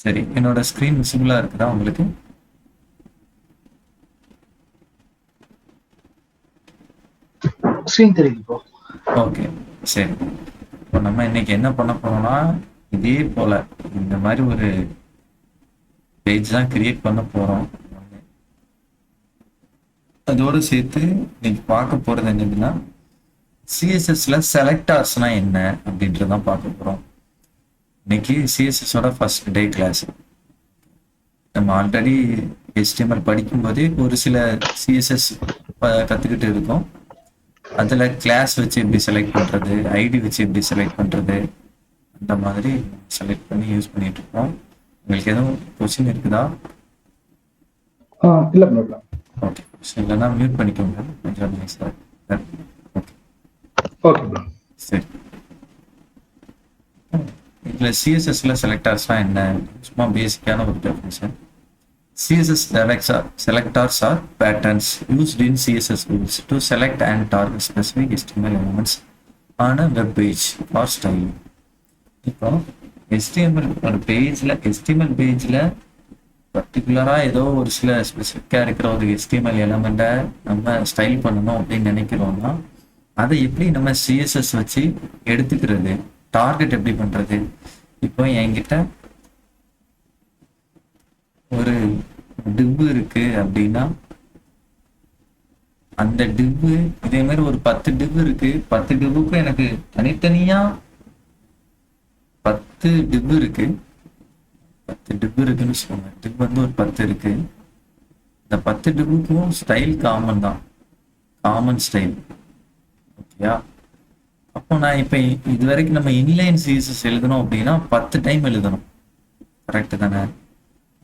சரி, என்னோட ஸ்க்ரீன் விசிபிளா இருக்குதா உங்களுக்கு? ஸ்க்ரீன் தெரியுது ப்ரோ. ஓகே, சரி. இப்போ நம்ம இன்னைக்கு என்ன பண்ண போறோம்னா, இதே போல இந்த மாதிரி ஒரு பேஜ் தான் கிரியேட் பண்ண போறோம். அதோடு சேர்த்து இன்னைக்கு பார்க்க போறது என்னதுன்னா, சிஎஸ்எஸ்ல செலக்டார்ஸ்னா என்ன அப்படின்றதான் பார்க்க போறோம். இன்னைக்கு சிஎஸ்எஸோட ஃபர்ஸ்ட் டே கிளாஸ். நம்ம ஆல்ரெடி HTML படிக்கும்போதே ஒரு சில சிஎஸ்எஸ் கற்றுக்கிட்டு இருக்கோம். அதில் கிளாஸ் வச்சு எப்படி செலக்ட் பண்ணுறது, ஐடி வச்சு எப்படி செலக்ட் பண்ணுறது, அந்த மாதிரி செலக்ட் பண்ணி யூஸ் பண்ணிட்டு இருக்கோம். உங்களுக்கு எதுவும் கொஸ்டின் இருக்குதா? இல்ல ப்ரோ இல்ல. ஓகே, இல்லைன்னா மியூட் பண்ணிக்கோங்க. கொஞ்சம் நைஸாக. Okay, okay bro. சரி. இதில் சிஎஸ்எஸ்ல செலக்டார்ஸ்லாம் என்ன? சும்மா பேசிக்கான ஒரு definition. CSS selectors are patterns used in CSS rules to select and target specific HTML elements on a web page or style. இப்போ HTML ஒரு பேஜில் HTML பேஜில் பர்டிகுலராக ஏதோ ஒரு சில ஸ்பெசிஃபிக்காக இருக்கிற ஒரு HTML எலமெண்ட்டை நம்ம ஸ்டைல் பண்ணணும் அப்படின்னு நினைக்கிறோம்னா அதை எப்படி நம்ம CSS வச்சு எடுத்துக்கிறது, டார்கெட் எப்படி பண்ணுறது? இப்போ என்கிட்ட ஒரு டிவ் இருக்கு அப்படின்னா அந்த டிவ் இதே மாதிரி ஒரு 10 டிவ் இருக்கு. 10 டிவ்வுக்கும் எனக்கு தனித்தனியா 10 டிவ் இருக்கு. 10 டிவ் இருக்குன்னு சொல்லுவாங்க. டிவ் வந்து ஒரு 10 இருக்கு. இந்த 10 டிவ்வுக்கும் ஸ்டைல் காமன் தான், காமன் ஸ்டைல். ஓகேயா? அப்போ நான் இப்ப இது வரைக்கும் நம்ம இன்லைன் சிஎஸ்எஸ் எழுதணும் அப்படின்னா 10 டைம் எழுதணும். கரெக்ட் தானே?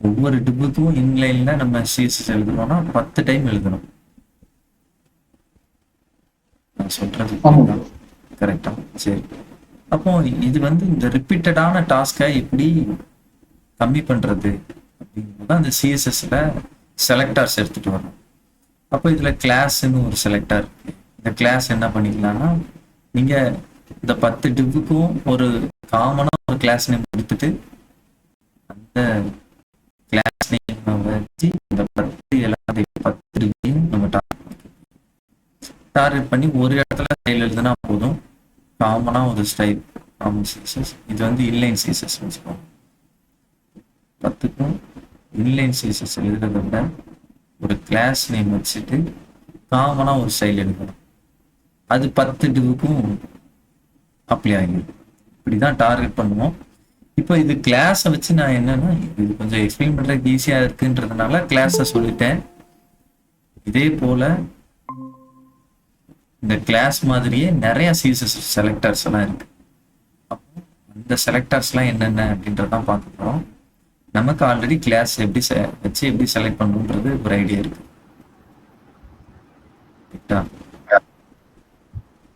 ஒவ்வொரு டிப்புக்கும் இன்லைன்ல நம்ம சிஎஸ்எஸ் எழுதுறோம்னா 10 டைம் எழுதணும். நான் சொல்றது கரெக்டா? சரி. அப்போ இது வந்து இந்த ரிப்பீட்டடான டாஸ்கை எப்படி கம்மி பண்றது அப்படிங்கிறது அந்த சிஎஸ்எஸ்ல செலக்டார்ஸ் எடுத்துட்டு வரணும். அப்போ இதுல கிளாஸ்ன்னு ஒரு செலக்டார் இருக்கு. இந்த கிளாஸ் என்ன பண்ணிக்கலாம்னா, நீங்க இந்த 10 டிப்புக்கும் ஒரு காமனா ஒரு கிளாஸ் நேம் கொடுத்துட்டு அந்த கிளாஸ் நேம் வச்சு இந்த 10 எல்லாத்தையும் 10 டிவையும் நம்ம டார்கெட் பண்ணி ஒரு இடத்துல ஸ்டைல் எழுதுனா போதும். காமனா ஒரு ஸ்டைல், காமன் சிஎஸ்எஸ். இது வந்து இன்லைன் சிஎஸ்எஸ் வச்சுக்கோங்க. 10க்கும் இன்லைன் சிஎஸ்எஸ் எழுதுறத விட ஒரு கிளாஸ் நேம் வச்சுட்டு காமனா ஒரு ஸ்டைல் எழுதணும். அது 10 டிவுக்கும் அப்ளை ஆகிடும். இப்படிதான் டார்கெட் பண்ணுவோம். இப்போ இது கிளாஸை வச்சு நான் என்னன்னா, இது கொஞ்சம் எக்ஸ்பிளைன் பண்றதுக்கு ஈஸியா இருக்குன்றதுனால கிளாஸை சொல்லிட்டேன். இதே போல இந்த கிளாஸ் மாதிரியே நிறைய சிஎஸ்எஸ் செலக்டர்ஸ் எல்லாம் இருக்கு. அப்போ அந்த செலக்டர்ஸ்லாம் என்னென்ன அப்படின்றதான் பார்க்க போறோம். நமக்கு ஆல்ரெடி கிளாஸ் எப்படி வச்சு எப்படி செலக்ட் பண்ணணுன்றது ஒரு ஐடியா இருக்கு.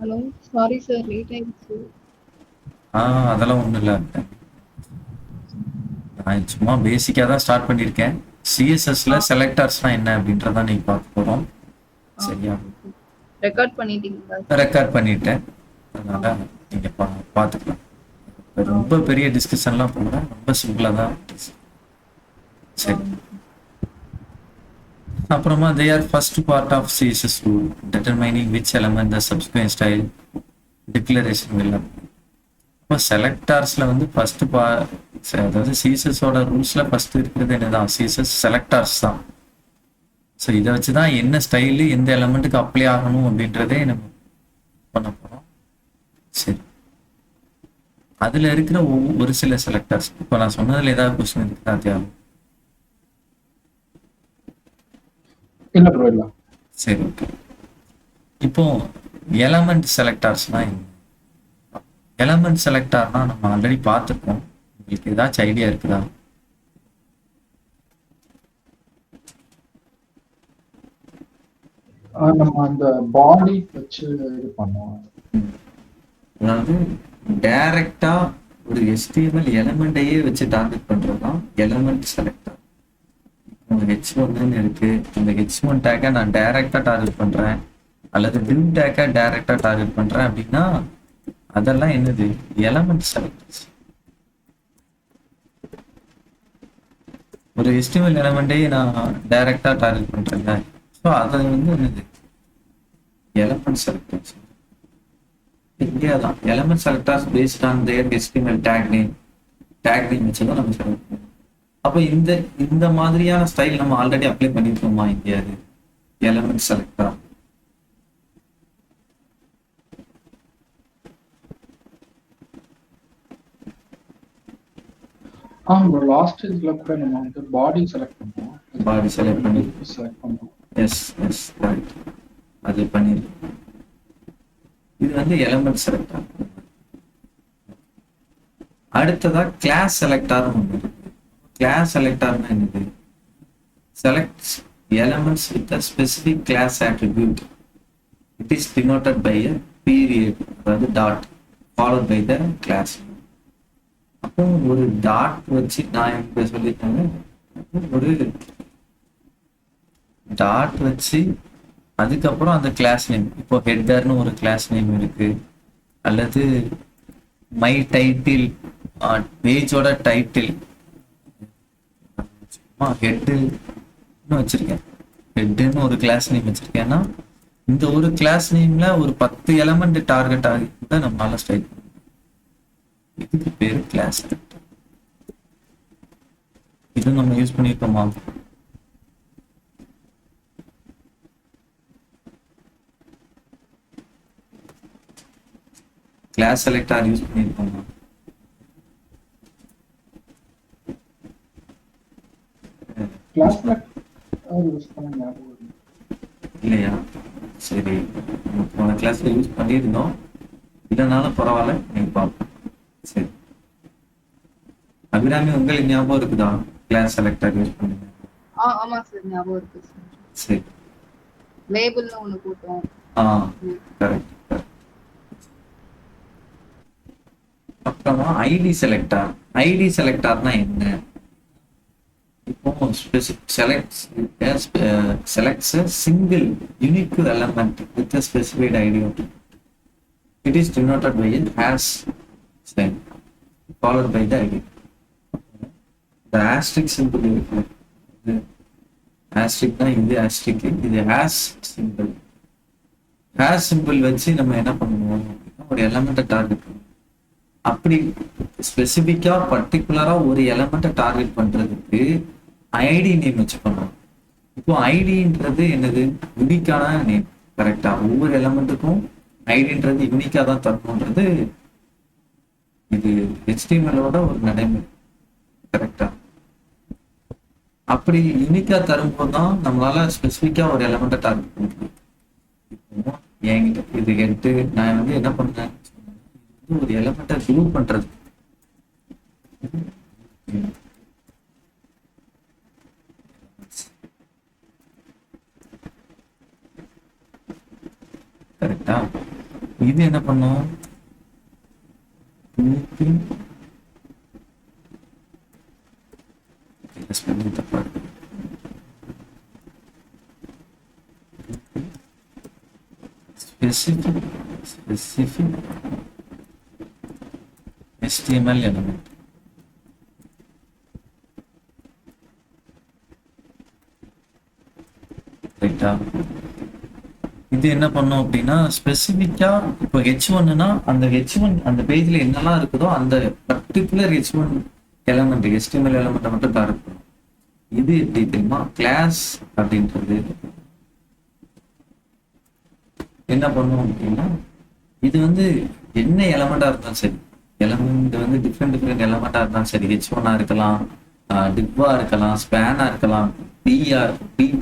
ஹலோ, சாரி சார், லேட் ஆயிடுச்சு. அதெல்லாம் ஒன்றும் இல்லை. நான் சும்மா பேசிக்காக தான் ஸ்டார்ட் பண்ணியிருக்கேன். சிஎஸ்எஸ்ல செலக்டர்ஸ்லாம் என்ன அப்படின்றத நீங்க பார்க்க போறோம். சரியா? ரெக்கார்ட் பண்ணிட்டீங்களா? ரெக்கார்ட் பண்ணிட்டேன். அதனால நீங்க பார்த்துக்கலாம். ரொம்ப பெரிய டிஸ்கஷன்லாம் போகிறேன், ரொம்ப சிம்பிளாக தான். சரி. அப்புறமா they are first part of CSS rule determining which element the subsequent style declaration will apply. இப்போ செலக்டார்ஸ்ல வந்து ஃபர்ஸ்ட் அதாவது சிஎஸ்எஸோட ரூல்ஸ்ல ஃபர்ஸ்ட் இருக்கிறது என்னதான்? சிஎஸ்எஸ் செலக்டார்ஸ் தான். ஸோ இதை வச்சு தான் என்ன ஸ்டைலு எந்த எலமெண்ட்டுக்கு அப்ளை ஆகணும் அப்படின்றதே நம்ம பண்ண போகிறோம். சரி, அதில் இருக்கிற ஒரு சில செலக்டர்ஸ், இப்போ நான் சொன்னதில் ஏதாவது கொஸ்டின் இருக்குதா தேவை? இல்ல ப்ரோ இல்ல. சரி, ஓகே. இப்போ எலமெண்ட் செலக்டார்ஸ்னா என்ன? எலமெண்ட் செலக்டார்னா நம்ம ஆல்ரெடி பார்த்துருக்கோம். உங்களுக்கு ஏதாச்சும் ஐடியா இருக்குதா? நம்ம அந்த பாடி வச்சு இது பண்ணுவோம். அதாவது டைரக்டா ஒரு HTML எலமெண்ட்டையே வச்சு டார்கெட் பண்றதுதான் எலமெண்ட் செலக்டர். H1 இருக்கு. இந்த H1 டேக்கை நான் டைரக்டா டார்கெட் பண்றேன், அல்லது div டேக்கை டைரக்டா டார்கெட் பண்றேன் அப்படின்னா அதெல்லாம் என்னது? Element selectors. ஒரு HTML எலமெண்டே நான் டைரக்டா டார்கெட் பண்றேன்ல. ஸோ அதை வந்து என்னது எலமெண்ட் செலக்டர்ஸ். இந்தியா தான் element selectors based on their HTML take name வச்சு தான் நம்ம செலக்ட் பண்ணுவோம். அப்போ இந்த மாதிரியான ஸ்டைல் நம்ம ஆல்ரெடி அப்ளை பண்ணிருக்கோமா India? Element selector bro last இதுல கூட நம்ம வந்து பாடி செலக்ட் பண்ணுவோம். பாடி செலக்ட் பண்ணி செலக்ட் பண்ணுவோம். எஸ் ரைட், அது பண்ணிருக்கோம். இது வந்து எலமெண்ட் செலக்டர். அடுத்ததா கிளாஸ் செலக்டர் ஒன்று இருக்கு. கிளாஸ் செலக்டர்னா என்னது? Selects elements with a specific class attribute. It is denoted by a period, அதாவது dot followed by the class. அப்போ ஒரு டாட் வச்சு நான் இப்ப சொல்லிட்டேங்க, ஒரு டாட் வச்சு அதுக்கப்புறம் அந்த கிளாஸ் நேம், இப்போ ஹெட்டர்னு ஒரு கிளாஸ் நேம் இருக்கு, அல்லது மை டைட்டில் பேஜோட டைட்டில் ஹெட்டுன்னு வச்சிருக்கேன். ஹெட்டுன்னு ஒரு கிளாஸ் நேம் வச்சிருக்கேன்னா இந்த ஒரு கிளாஸ் நேம்ல ஒரு 10 எலமெண்ட் டார்கெட் ஆகி தான் நம்மளால ஸ்டைல் பண்ண முடியும். இதுக்கு பேரு கிளாஸ். இது நம்ம யூஸ் பண்ணிருக்கோமா? கிளாஸ் செலக்டர் யூஸ் பண்ணிருக்கோமா? கிளாஸ் செலக்டர் யூஸ் பண்ண ஞாபகம் இல்லை. இல்லையா? சரி, நம்ம போன கிளாஸ்ல யூஸ் பண்ணியிருந்தோம், இல்லைனாலும் பரவாயில்ல, நீங்க பார்ப்போம். சரி, அபிராமி உங்களுக்கு ஞாபகம் இருக்குதா கிளாஸ் செலக்டர் யூஸ் பண்ணுங்க? ஆமா சார், ஞாபகம் இருக்கு சார். சரி, லேபிள்னு ஒண்ணு போட்டோம். கரெக்ட். அப்புறமா ஐடி செலக்டர். ஐடி செலக்டர்னா என்ன? இப்போ selects a single unique element with a specified ID. It is denoted by a hash sign followed by the ID. The asterisk symbol இருக்கு. asterisk தான் இது, asterisk இது hash symbol. hash symbol வச்சு நம்ம என்ன பண்ணுவோம்? ஒரு எலமெண்ட்டை டார்கெட் பண்ணுவோம். அப்படி ஸ்பெசிபிக்கா பர்டிகுலரா ஒரு எலமெண்ட்டை டார்கெட் பண்றதுக்கு ஐடி நேம் வச்சு பண்ணுவோம். இப்போ ஐடின்றது என்னது? யூனிக்கான நேம். கரெக்டா? ஒவ்வொரு எலமெண்ட்டுக்கும் ஐடின்றது யூனிக்கா தான் தரணுன்றது இது HTML-ஓட ஒரு நடைமுறை. கரெக்டா? அப்படி யூனிக்கா தரும்போது தான் நம்மளால ஸ்பெசிபிக்கா ஒரு எலமெண்ட்டை டார்கெட் பண்ண முடியும். இப்போ என்கிட்ட இது ஹெட்டு, நான் வந்து என்ன பண்ணேன், ஒரு எலமெண்ட்டை குரூப் பண்றது. கரெக்டா? இது என்ன பண்ணும்? தப்பா இருக்கு. specific HTML element. ரைட்டா? இது என்ன பண்ணும் அப்படின்னா ஸ்பெசிஃபிக்கா இப்போ H1னா அந்த H1 அந்த பேஜ்ல என்னெல்லாம் இருக்குதோ அந்த பர்டிகுலர் H1 எலமெண்ட் HTML எலமெண்ட்டை மட்டும் டார்கெட் பண்ணும். இது எப்படி தெரியுமா? கிளாஸ் அப்படின்றது என்ன பண்ணும் அப்படின்னா இது வந்து என்ன எலமெண்டா இருந்தாலும் சரி, எலமெண்ட் வந்து டிஃப்ரெண்ட் எலமெண்டா இருந்தாலும் சரி, H1 இருக்கலாம், டிவ்வா இருக்கலாம், ஸ்பேனா இருக்கலாம், பி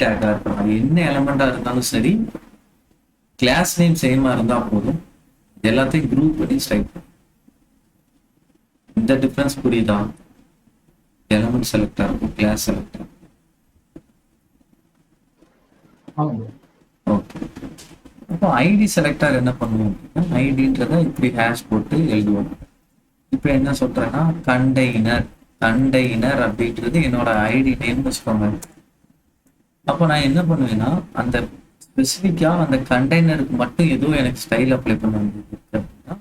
டேக்கா இருக்கலாம், என்ன எலமெண்டா இருந்தாலும் சரி, கிளாஸ் நேம் சேமா இருந்தா போதும், எல்லாத்தையும் குரூப் பண்ணி ஸ்டைல் பண்ணும். இந்த டிஃபரன்ஸ் புரியுதா? Element selector class selector. Okay. இப்போ ஐடி செலக்டர் என்ன பண்ணுவோம் அப்படின்னா ஐடின்றத இப்படி ஹேஷ் போட்டு எழுதுவோம். இப்போ என்ன சொல்றேன்னா கண்டெய்னர் அப்படின்றது என்னோட ஐடி நேம் வச்சுக்கோங்க. அப்போ நான் என்ன பண்ணுவேன்னா அந்த ஸ்பெசிஃபிக்கா அந்த கண்டெய்னருக்கு மட்டும் ஏதோ எனக்கு ஸ்டைல் அப்ளை பண்ண வேண்டியது அப்படின்னா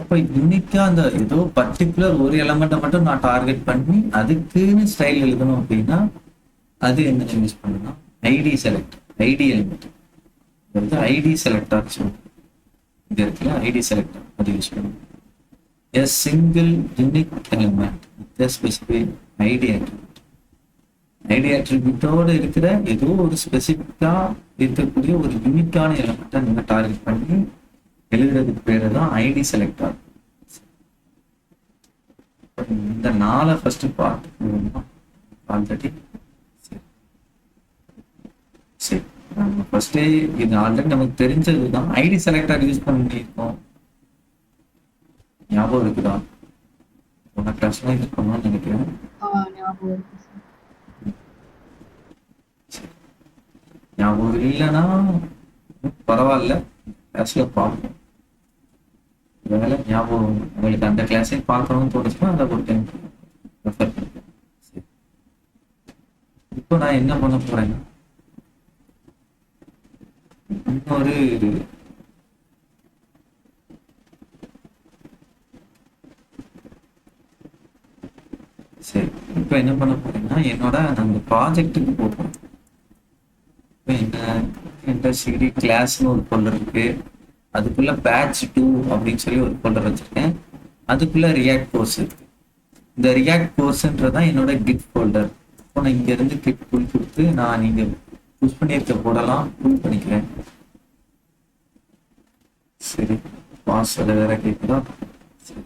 அப்ப யூனிக்கா அந்த ஏதோ பர்டிகுலர் ஒரு எலமெண்ட்டை மட்டும் நான் டார்கெட் பண்ணி அதுக்குன்னு ஸ்டைல் எழுதணும் அப்படின்னா அது என்ன யூஸ் பண்ணணும்? ஐடி செலக்ட், ஐடி எலிமெண்ட் வந்து ஐடி செலக்டார் சொல்லுவோம். இந்த இடத்துல ஐடி செலக்டர் அது யூஸ் பண்ணுவோம். A single unique element with a specific ID attribute. ID அட்ரிபியூட்டோட இருக்கிற ஏதோ ஒரு ஸ்பெசிஃபிக்கா இருக்கக்கூடிய ஒரு யூனிக்கான எலமெண்ட்டை நீங்க டார்கெட் பண்ணி எழுதுறதுக்கு பேரு தான் ஐடி செலக்டர். இந்த 4 ஃபர்ஸ்ட் பார்ட் ஆல்ரெடி சரி நம்ம ஃபர்ஸ்டே இது ஆல்ரெடி நமக்கு தெரிஞ்சது தான். ஐடி செலக்டர் யூஸ் பண்ணியிருக்கோம், ஞாபகம் இருக்குதா? உன கிளாஸ்ல யூஸ் பண்ணணும்னு நினைக்கிறேன். ஞாபகம் இருக்கு சார். ஞாபகம் இல்லைன்னா பரவாயில்ல, கிளாஸ்ல பார்ப்போம். வேலை ஞாபகம் உங்களுக்கு அந்த கிளாஸை பார்க்கணும்னு தோணுச்சுன்னா அதை ஒரு டைம் ரெஃபர் பண்ணுறேன். சரி, இப்போ நான் என்ன பண்ண போறேன்னா இன்னொரு சரி இப்போ என்ன பண்ண போறேன்னா என்னோட அந்த ப்ராஜெக்ட்டுக்கு போகிறேன். இப்போ என்ன சிடி கிளாஸ்னு ஒரு ஃபோல்டர் இருக்கு, அதுக்குள்ள பேட்ச் 2 அப்படின்னு சொல்லி ஒரு ஃபோல்டர் வச்சிருக்கேன். அதுக்குள்ள ரியாக்ட் கோர்ஸ் இருக்கு. இந்த ரியாக்ட் கோர்ஸ்ன்றதான் என்னோட கிட் ஃபோல்டர். இப்போ நான் இங்க இருந்து கிட் புல் கொடுத்து நான் நீங்க புஷ் பண்ணியிருக்க போடலாம் புல் பண்ணிக்கிறேன். சரி, பாஸ்வேர்டு வேற கேட்குதா? சரி,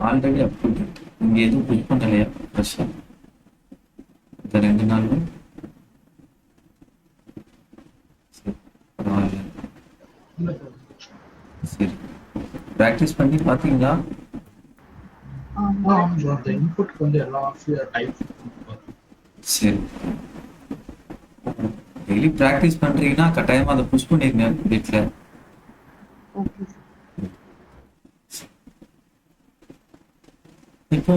ஆல்ரெடி அப்ரூவ் இங்க எதுவும் புஷ் பண்ணலையா? ஃப்ரெஷ்ஷா இந்த 2 நாளும் சரி பரவாயில்ல. இல்ல sir. சரி, ப்ராக்டிஸ் பண்ணி பார்த்தீங்களா? ஆமா அந்த இன்புட் வந்து எல்லா டைப்ஸ் சரி, டெய்லி ப்ராக்டிஸ் பண்றீங்கன்னா கட்டாயமா அதை புஷ் பண்ணிருங்க வீட்டில். Okay sir. இப்போ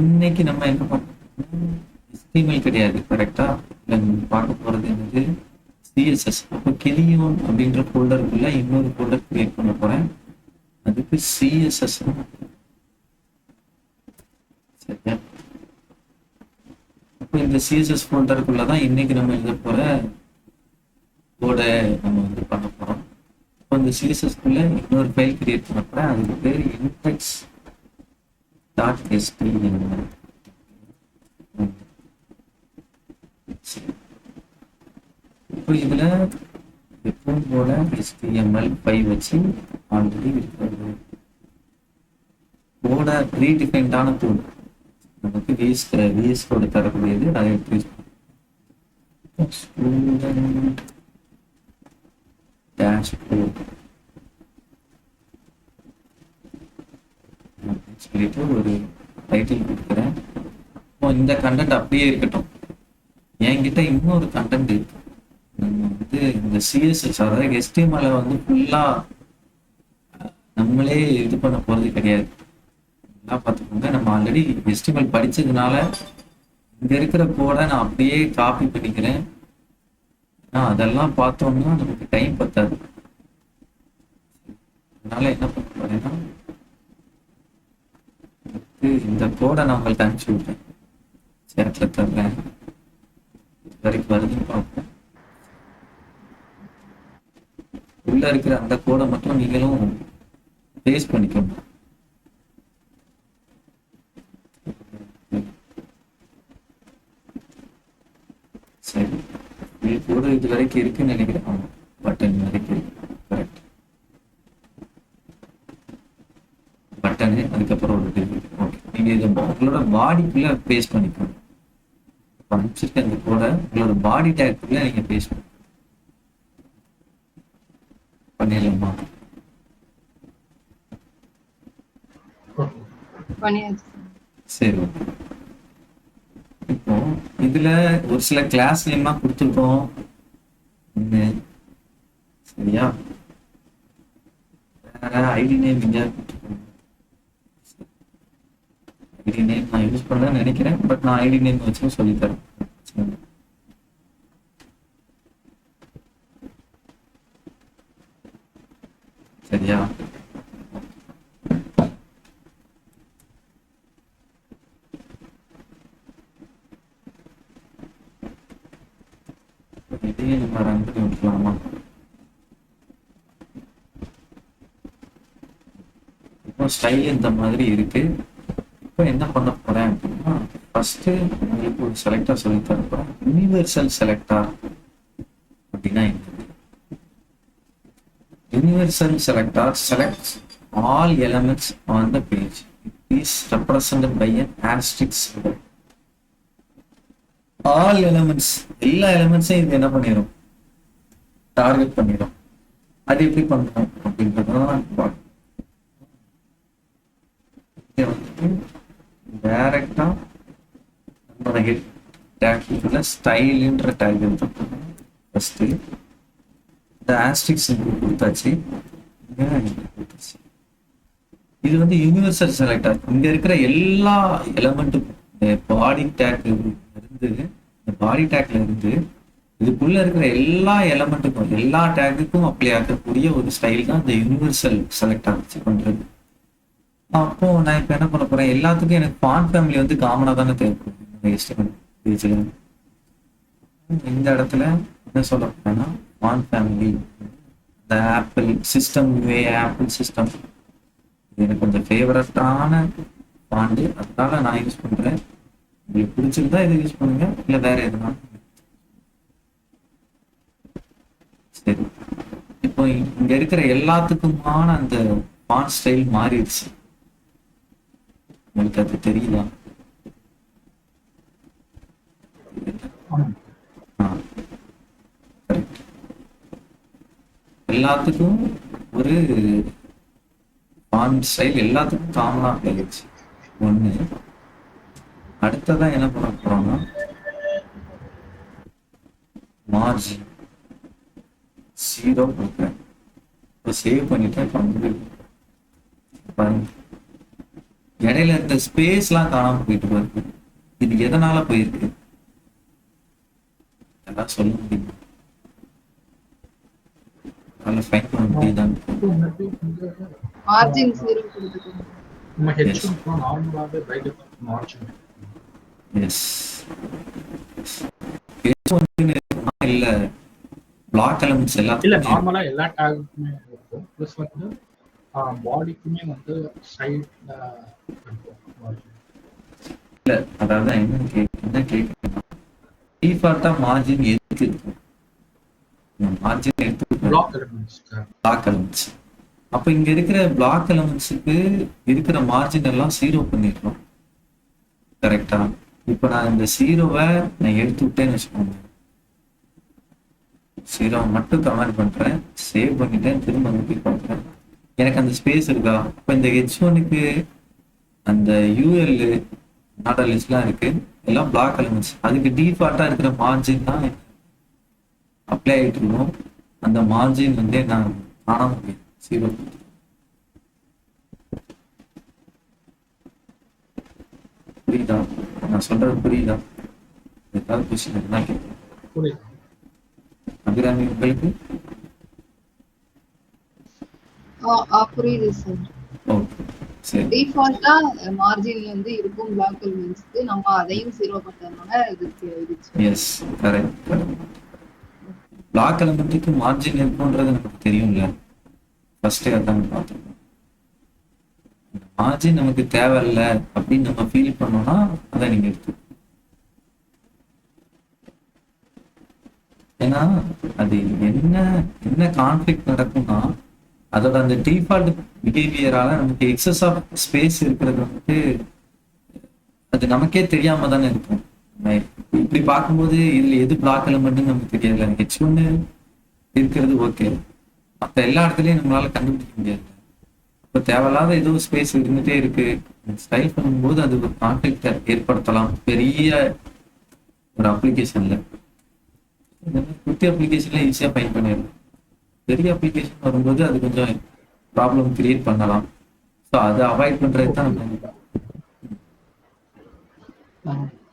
இன்னைக்கு நம்ம என்ன பண்ணோம்? HTML கிடையாது, கரெக்டா? இல்லை நம்ம பார்க்க போறது என்னது? CSS. அப்போ கிளியோன் அப்படின்ற ஃபோல்டருக்குள்ள இன்னொரு ஃபோல்டர் கிரியேட் பண்ண போறேன். அதுக்கு CSS. சரியா? அப்போ இந்த CSS ஃபோல்டருக்குள்ள தான் இன்னைக்கு நம்ம எழுத போற கோடை நம்ம வந்து பண்ண போறோம். இப்போ இந்த CSSக்குள்ள இன்னொரு ஃபைல் கிரியேட் பண்ண போறேன். அதுக்கு பேர் index.html. இப்போ இதுல எப்பவும் போல HTML5 வச்சு ஆல்ரெடி இருக்கிறது கோட ப்ரீடிஃபைன்டான டூல் நமக்கு VS கோடு தரக்கூடியது. அதை ஸ்டூடெண்ட் டேஷ்போர்ட் சொல்லிட்டு ஒரு டைட்டில் கொடுக்குறேன். இந்த கண்டென்ட் அப்படியே இருக்கட்டும். என்கிட்ட இன்னொரு கண்டென்ட் இருக்கு. நம்ம வந்து இந்த CSS அதாவது HTML வந்து ஃபுல்லா நம்மளே இது பண்ண போறது கிடையாது. எல்லாம் பார்த்துக்கோங்க, நம்ம ஆல்ரெடி HTML படிச்சதுனால இங்க இருக்கிற கோடை நான் அப்படியே காப்பி பண்ணிக்கிறேன். அதெல்லாம் பார்த்தோம்னா நமக்கு டைம் பத்தாது. அதனால என்ன பண்ண போறேன்னா இந்த கோடை நான் உங்களுக்கு அனுப்பிச்சு விட்டேன், சேட்ல தர்றேன். இது வரைக்கும் வருதுன்னு பார்ப்போம். உள்ள இருக்கிற அந்த கோடை மட்டும் நீங்களும் பேஸ்ட் பண்ணிக்கணும். சரி, இது கூட இது வரைக்கும் இருக்குன்னு நினைக்கிறேன். பட்டன் வரைக்கும் இருக்கு, கரெக்ட். பட்டனு அதுக்கப்புறம் ஒரு டிவி. ஓகே, நீங்க இதை உங்களோட பாடிக்குள்ள பேஸ்ட் பண்ணிக்கணும். அனுப்பிச்சிருக்க அந்த கோடை உங்களோட பாடி டேக்குள்ள நீங்க பேஸ்ட் பண்ணிடலாமா? பண்ணியாச்சு சார். சரி okay. இப்போ இதுல ஒரு சில கிளாஸ் நேம்லாம் கொடுத்துருக்கோம். ஒண்ணு. சரியா? வேற ஐடி நேம் இங்க கொடுத்துருக்கோம். ஐடி நேம் நான் யூஸ் பண்ணலன்னு நினைக்கிறேன், பட் நான் ஐடி நேம் வச்சு சொல்லித்தரேன். பிரச்சனை இல்லை. சரியா? இதையே நம்ம ரன் பண்ணி விட்டுலாமா? இப்போ ஸ்டைல் இந்த மாதிரி இருக்கு. இப்போ என்ன பண்ண போறேன் அப்படின்னா, ஃபர்ஸ்ட் உங்களுக்கு ஒரு செலக்டர் சொல்லி தர போறேன். யூனிவர்சல் செலக்டர் அப்படின்னா என்னது? Universal selector selects all elements on the page. It is represented by an asterisk symbol. All elements, எல்லா எலிமெண்ட்ஸையும் இது என்ன பண்ணிடும்? டார்கெட் பண்ணிடும். அது எப்படி பண்ணணும் அப்படின்றதான் டைரக்டா நம்மளோட ஹெட் டேக்ல ஸ்டைல்ன்ற டேக் எடுத்துக்கணும். ஃபர்ஸ்ட் இந்த ஆஸ்ட்ரிக் சிம்பிள் கொடுத்தாச்சு. கொடுத்தாச்சு. இது வந்து யூனிவர்சல் செலக்டர். இங்க இருக்கிற எல்லா எலமெண்ட்டுக்கும் பாடி டேக் இருந்து, இந்த பாடி டேக்ல இருந்து இதுக்குள்ள இருக்கிற எல்லா எலமெண்ட்டுக்கும் எல்லா டேக்குக்கும் அப்ளை ஆகக்கூடிய ஒரு ஸ்டைல் தான் இந்த யூனிவர்சல் செலக்டர் வச்சு பண்றது. அப்போ நான் இப்ப என்ன பண்ண போறேன், எல்லாத்துக்கும் எனக்கு ஃபாண்ட் ஃபேமிலி வந்து காமனா தானே தேவைப்படும் பேஜ்ல. இந்த இடத்துல என்ன சொல்ல போறேன்னா, ஃபாண்ட் ஃபேமிலி இந்த ஆப்பிள் சிஸ்டம், ஆப்பிள் சிஸ்டம் எனக்கு கொஞ்சம் ஃபேவரட்டான ஃபாண்ட், அதனால நான் யூஸ் பண்றேன். உங்களுக்கு பிடிச்சிருந்தா இதை யூஸ் பண்ணுங்க, இல்ல வேற எதுனா. சரி, இப்போ இங்க இருக்கிற எல்லாத்துக்குமான அந்த ஃபாண்ட் ஸ்டைல் மாறிடுச்சு. உங்களுக்கு அது தெரியுதா? எல்லாத்துக்கும் ஒரு ஃபாண்ட் ஸ்டைல் எல்லாத்துக்கும் காமனா ஆயிடுச்சு. ஒண்ணு. அடுத்ததான் என்ன பண்ண போறோம்னா, மார்ஜின் 0 கொடுக்குறேன். இப்போ சேவ் பண்ணிட்டேன். பாருங்க, இடையில இருந்த ஸ்பேஸ்லாம் காணாம போயிட்டு வருது. இது எதனால போயிருக்கு? எல்லாம் சொல்ல முடியுமா? நல்லா ஃபைன் பண்ண முடியுதான்? மார்ஜின் 0 கொடுத்துக்கோங்க. நம்ம ஹெச்1 நார்மலாவே பை டிஃபால்ட் மார்ஜின். எஸ். இல்ல பிளாக் எலிமெண்ட்ஸ் இல்ல எல்லாத்துக்கும் நார்மலா எல்லா டேகுக்குமே இருக்கும். ப்ளஸ் வந்து பாடிக்குமே வந்து சைட்ல இருக்கும் மார்ஜின். இல்ல, அதாவது என்ன கேக்குறேன்னா, டிஃபால்ட்டா மார்ஜின் எதுக்கு இருக்கும்? மார்ஜின் எடுத்து பிளாக் எலிமெண்ட்ஸ். Black elements. அப்ப இங்க இருக்கிற பிளாக் எலிமெண்ட்ஸுக்கு இருக்கிற மார்ஜின் எல்லாம் 0 பண்ணிடணும். கரெக்டா? இப்ப நான் இந்த 0வை நான் எடுத்து விட்டேன்னு வச்சுக்கோங்க. 0 மட்டும் கமெண்ட் பண்றேன், சேவ் பண்ணிட்டேன், திரும்ப வந்து பார்க்குறேன். எனக்கு அந்த ஸ்பேஸ் இருக்கா? இப்போ இந்த H1க்கு அந்த UL நாடல் லிஸ்ட்லாம் இருக்கு, எல்லாம் பிளாக் எலிமெண்ட்ஸ். அதுக்கு டிஃபால்ட்டா இருக்கிற மார்ஜின் தான் அப்ளை ஆகிட்டு இருக்கணும். அந்த மார்ஜின் வந்து நான் காணாம முடியும். 0 புரியுதா? நான் சொல்றது புரியுதா? ஏதாவது கொஸ்டின் இருந்தா கேட்குறேன். புரியுது. அபிராமி உங்களுக்கு? புரியுது சார். ஓகே, சரி. டிஃபால்ட்டா மார்ஜின்ல வந்து இருக்கும் பிளாக் எலிமெண்ட்ஸ்க்கு நம்ம அதையும் 0 பண்ணதுனால இதுக்கு இருந்துச்சு. Yes, correct. பிளாக் எலிமெண்ட்டுக்கு மார்ஜின் இருக்குன்றது நமக்கு தெரியும்ல, ஃபர்ஸ்டே அதான் பார்த்துருக்கோம். மார்ஜின் நமக்கு தேவையில்லை அப்படின்னு நம்ம ஃபீல் பண்ணோம்னா அதை நீங்க எடுத்து, ஏன்னா அது என்ன கான்ஃபிளிக்ட் நடக்கும்னா, அதோட அந்த டிஃபால்ட் பிஹேவியரால நமக்கு எக்ஸஸ் ஆஃப் ஸ்பேஸ் இருக்கிறது வந்துட்டு அது நமக்கே தெரியாம தானே இருக்கும். இப்படி பார்க்கும்போது இதுல எது பிளாக் எலிமெண்ட்னு நமக்கு தெரியல. H1 இருக்கிறது ஓகே, மற்ற எல்லா இடத்துலயும் நம்மளால கண்டுபிடிக்க முடியாது. இப்போ தேவையில்லாத ஏதோ ஸ்பேஸ் இருந்துட்டே இருக்கு, ஸ்டைல் பண்ணும்போது அது ஒரு கான்ஃபிளிக்ட் ஏற்படுத்தலாம் பெரிய ஒரு அப்ளிகேஷன்ல. இந்த மாதிரி குட்டி அப்ளிகேஷன்ல ஈஸியாக ஃபைன் பண்ணிடலாம். பெரிய அப்ளிகேஷன் வரும்போது அது கொஞ்சம் ப்ராப்ளம் கிரியேட் பண்ணலாம். ஸோ அதை அவாய்ட் பண்றது தான் நம்ம.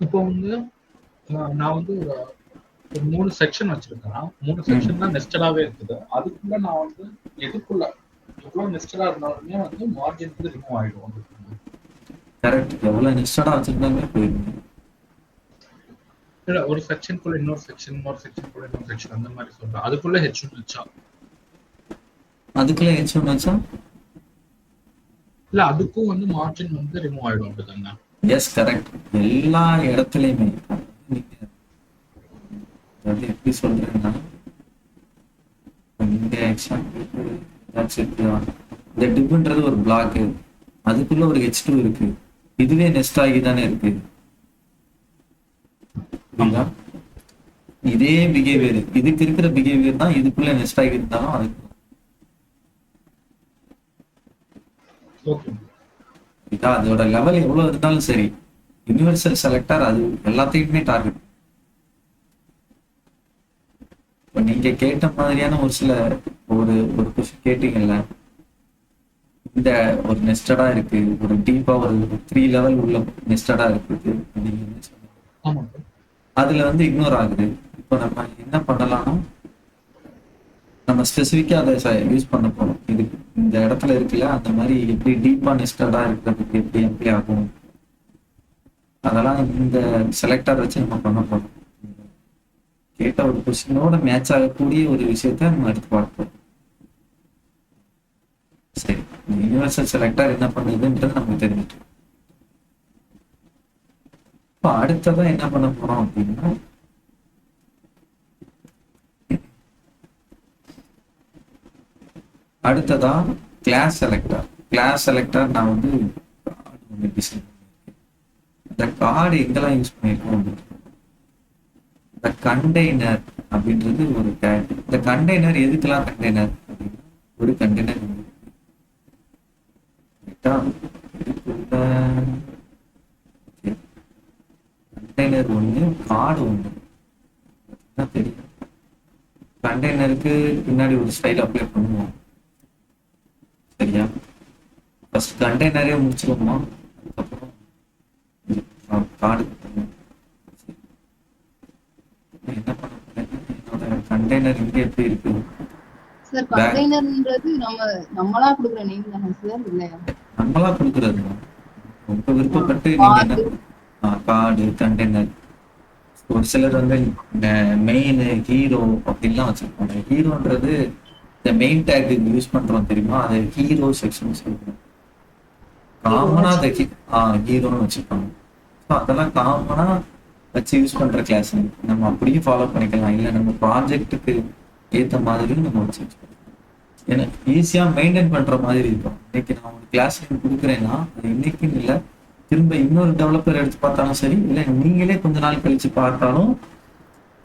இப்போ வந்து நான் வந்து ஒரு 3 செக்ஷன் வச்சிருக்கேன். 3 செக்ஷன் தான் நெஸ்டடாவே இருக்குது. அதுக்குள்ள நான் வந்து எதுக்குள்ள எவ்வளவு நெஸ்டடா இருந்தாலுமே வந்து மார்ஜின் வந்து ரிமூவ் ஆயிடும். கரெக்ட், எவ்வளோ நெஸ்டடாக வச்சிருந்தாலுமே போயிடுங்க. இல்ல ஒரு செக்ஷனுக்குள்ள இன்னொரு செக்ஷன், இன்னொரு செக்ஷனுக்குள்ள இன்னொரு செக்ஷன் அந்த மாதிரி சொல்றேன். அதுக்குள்ள H1 வச்சா அதுக்குள்ள ஹெச்1 வச்சா இல்ல அதுக்கும் வந்து மார்ஜின் வந்து ரிமூவ் ஆயிடும் அப்படிதாங்க. எஸ் கரெக்ட், எல்லா இடத்துலையுமே. நீங்க அதாவது எப்படி சொல்றேன்னா, இந்த எக்ஸாம்பிளுக்கு ஏதாச்சும் இருக்குதா, இந்த டிப்ன்றது ஒரு பிளாக், அதுக்குள்ள ஒரு H2 இருக்கு, இதுவே நெஸ்ட் ஆகி தானே இருக்கு. புரியுதா? இதே பிஹேவியர், இதுக்கு இருக்கிற பிஹேவியர் தான் இதுக்குள்ள நெஸ்ட் ஆகி இருந்தாலும் அதுக்கு. ஓகே. இதா அதோட லெவல் எவ்வளவு இருந்தாலும் சரி, யுனிவர்சல் செலக்டர் அது எல்லாத்தையுமே டார்கெட். இப்போ நீங்க கேட்ட மாதிரியான ஒரு சில ஒரு ஒரு கொஸ்டின் கேட்டீங்கல்ல, இந்த ஒரு நெஸ்டடா இருக்கு, ஒரு டீப்பா ஒரு 3 லெவல் உள்ள நெஸ்டடா இருக்குது நீங்க என்ன சொன்னீங்க, ஆமாங்க. அதுல வந்து இக்னோர் ஆகுது. இப்போ நம்ம என்ன பண்ணலாம்னா, நம்ம ஸ்பெசிஃபிக்கா அதை யூஸ் பண்ண போறோம். இது இந்த இடத்துல இருக்குல்ல, அந்த மாதிரி எப்படி டீப்பா நெஸ்டடா இருக்கிறதுக்கு எப்படி அப்ளை ஆகும், அதெல்லாம் இந்த செலக்டர் வச்சு நம்ம பண்ண போறோம். கேட்ட ஒரு கொஸ்டினோட மேட்ச் ஆகக்கூடிய ஒரு விஷயத்த நம்ம எடுத்து பார்ப்போம். சரி, யூனிவர்சல் செலக்டர் என்ன பண்ணுதுன்றது நமக்கு தெரிஞ்சுட்டு, இப்போ அடுத்ததா என்ன பண்ண போறோம் அப்படின்னா, அடுத்ததா கிளாஸ் செலக்டர். கிளாஸ் செலக்டர் நான் வந்து கார்டு ஒன்று டிசைன் பண்ணியிருக்கேன். இந்த கார்டு எங்கெல்லாம் யூஸ் பண்ணியிருக்கோம் அப்படின்னு, இந்த கண்டெய்னர் அப்படின்றது ஒரு டேக். இந்த கண்டெய்னர் எதுக்கெல்லாம் கண்டெய்னர் அப்படின்னா, ஒரு கண்டெய்னர் கண்டெய்னர் ஒன்று, கார்டு ஒன்று தெரியும். கண்டெய்னருக்கு பின்னாடி ஒரு ஸ்டைல் அப்ளை பண்ணுவோம். சரியா? ஃபர்ஸ்ட் கண்டெய்னரே முடிச்சிருவோமா, அதுக்கப்புறம் கார்டு என்ன பண்ண போறேன்னா, என்னோட கண்டெய்னர் இங்கே எப்படி இருக்கு, சார் கண்டெய்னர்ன்றது நம்மளா கொடுக்குற நேம் தானே சார், இல்லையா? நம்மளா கொடுக்குறது தான். ரொம்ப விருப்பப்பட்டு நீங்க என்ன கார்டு கண்டெய்னர். ஒரு சிலர் வந்து மெயின் ஹீரோ அப்படின்லாம் வச்சிருப்பாங்க. ஹீரோன்றது இந்த மெயின் டேக் யூஸ் பண்றோம் தெரியுமா, அது ஹீரோ செக்ஷன் சொல்லுவோம். காமனா அதை ஹீரோன்னு வச்சிருப்பாங்க. ஸோ அதெல்லாம் காமனா வச்சு யூஸ் பண்ற கிளாஸ் நம்ம அப்படியே ஃபாலோ பண்ணிக்கலாம். இல்லை நம்ம ப்ராஜெக்ட்டுக்கு ஏற்ற மாதிரியும் நம்ம வச்சு யூஸ் பண்ணிக்கலாம். ஏன்னா ஈஸியா மெயின்டைன் பண்ற மாதிரி இருக்கும். இன்னைக்கு நான் ஒரு கிளாஸ் நேம் கொடுக்குறேன்னா, அது இன்னைக்குன்னு இல்லை, திரும்ப இன்னொரு டெவலப்பர் எடுத்து பார்த்தாலும் சரி, இல்லை நீங்களே கொஞ்ச நாள் கழிச்சு பார்த்தாலும்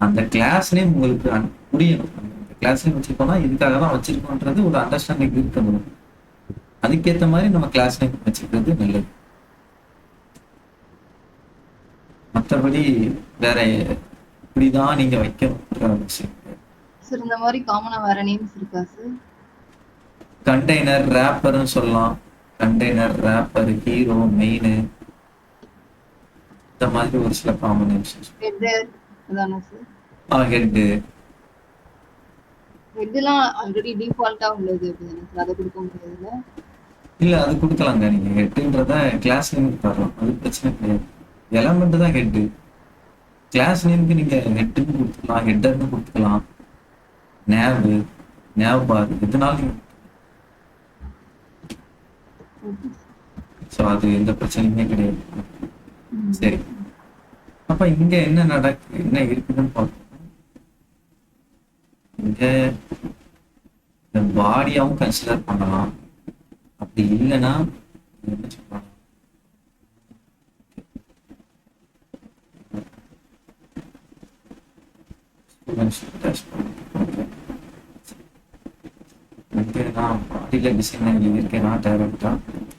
அந்த கிளாஸ் நேம் உங்களுக்கு புரியணும். அந்த கிளாஸ் நேம் வச்சிருக்கோம்னா இதுக்காக தான் வச்சிருக்கோன்றது ஒரு அண்டர்ஸ்டாண்டிங் இருக்கணும். அதுக்கேற்ற மாதிரி நம்ம கிளாஸ் நேம் வச்சுக்கிறது நல்லது. மற்றபடி வேற இப்படிதான் நீங்க வைக்கணுன்ற அவசியம். சார் இந்த மாதிரி காமனா வேற நேம்ஸ் இருக்கா சார்? கண்டெய்னர் ரேப்பர்னு சொல்லலாம். கண்டெய்னர் ரேப்பர், ஹீரோ, மெயின், இந்த மாதிரி ஒரு சில காம்பினேஷன்ஸ். ஹெட்டர் அதானே சார்? ஹெட்டு ஹெட்லாம் ஆல்ரெடி டிஃபால்ட்டா உள்ளது அப்படிதானே சார், அதை கொடுக்க முடியாதுல்ல? இல்ல அது கொடுக்கலாங்க. நீங்க ஹெட்டுன்றத கிளாஸ் நேமுக்கு தரலாம், அது பிரச்சனை கிடையாது. எலமெண்ட் தான் ஹெட்டு. கிளாஸ் நேமுக்கு நீங்க ஹெட்டுன்னு கொடுத்துக்கலாம், ஹெட்டர்னு கொடுத்துக்கலாம், நேவு, நேவ் பார், எதுனாலும். ஸோ அது எந்த பிரச்சனையுமே கிடையாது. சரி, அப்ப இங்க என்ன என்ன இருக்குதுன்னு பார்ப்போம். இங்க இந்த பாடியாவும் கன்சிடர் பண்ணலாம். அப்படி இல்லைன்னா என்ன சொல்லலாம், வந்து நான் பாடியில் டிசைன் எழுதியிருக்கேன் நான் டேரக்டாக வந்து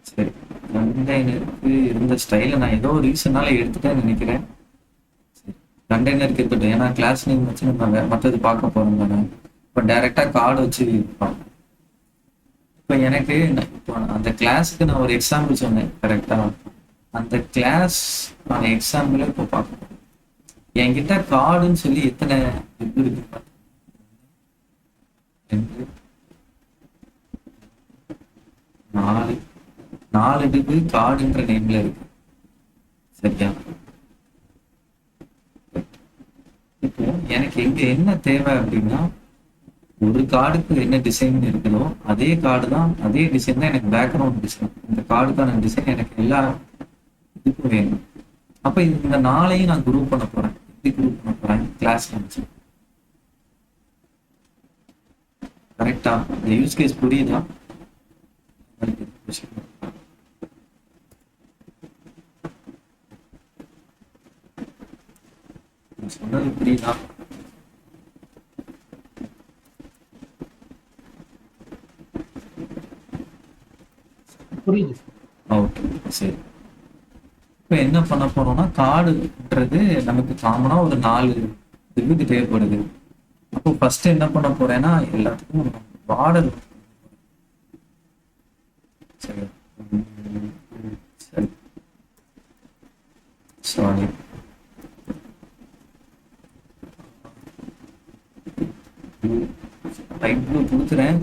சரி கண்டெய்னருக்கு இருந்த ஸ்டைலை நான் ஏதோ ஒரு ரீசனால எடுத்துட்டேன்னு நினைக்கிறேன். கண்டெய்னருக்கு இருக்கட்டும், ஏன்னா கிளாஸ் நேம் வச்சு நம்ம மற்றது பார்க்க போறோம் தானே. இப்போ டைரக்டா கார்டு வச்சு பார்ப்போம். இப்போ எனக்கு இப்போ அந்த கிளாஸுக்கு நான் ஒரு எக்ஸாம்பிள் சொன்னேன் கரெக்டா. அந்த கிளாஸ் ஆன எக்ஸாம்பிளை இப்போ பார்க்கணும். என்கிட்ட கார்டுன்னு சொல்லி எத்தனை இது இருக்கு பாருங்க. 2 4 4 இதுக்கு கார்டுன்ற நேம்ல இருக்கு. சரியா? இப்போ எனக்கு எங்க என்ன தேவை அப்படின்னா, ஒரு கார்டுக்கு என்ன டிசைன் இருக்குதோ அதே கார்டு தான், அதே டிசைன் தான் எனக்கு பேக்ரவுண்ட் டிசைன். இந்த கார்டுக்கான டிசைன் எனக்கு எல்லா இதுக்கும் வேணும். அப்ப இந்த 4ஐயும் நான் குரூப் பண்ண போறேன். எப்படி குரூப் பண்ண போறேன்? கிளாஸ்ல வச்சு. கரெக்டா? இந்த யூஸ் கேஸ் புரியுதா? சொன்னது புரியுதா? புரியுது. ஓகே சரி. இப்போ என்ன பண்ண போறோம்னா, கார்டுன்றது நமக்கு காமனா ஒரு 4 இதுக்கு தேவைப்படுது. அப்போ ஃபர்ஸ்ட் என்ன பண்ண போறேன்னா, எல்லாத்துக்கும் பார்டர். சரி சரி சாரி. லைட் ப்ளூ கொடுக்குறேன்.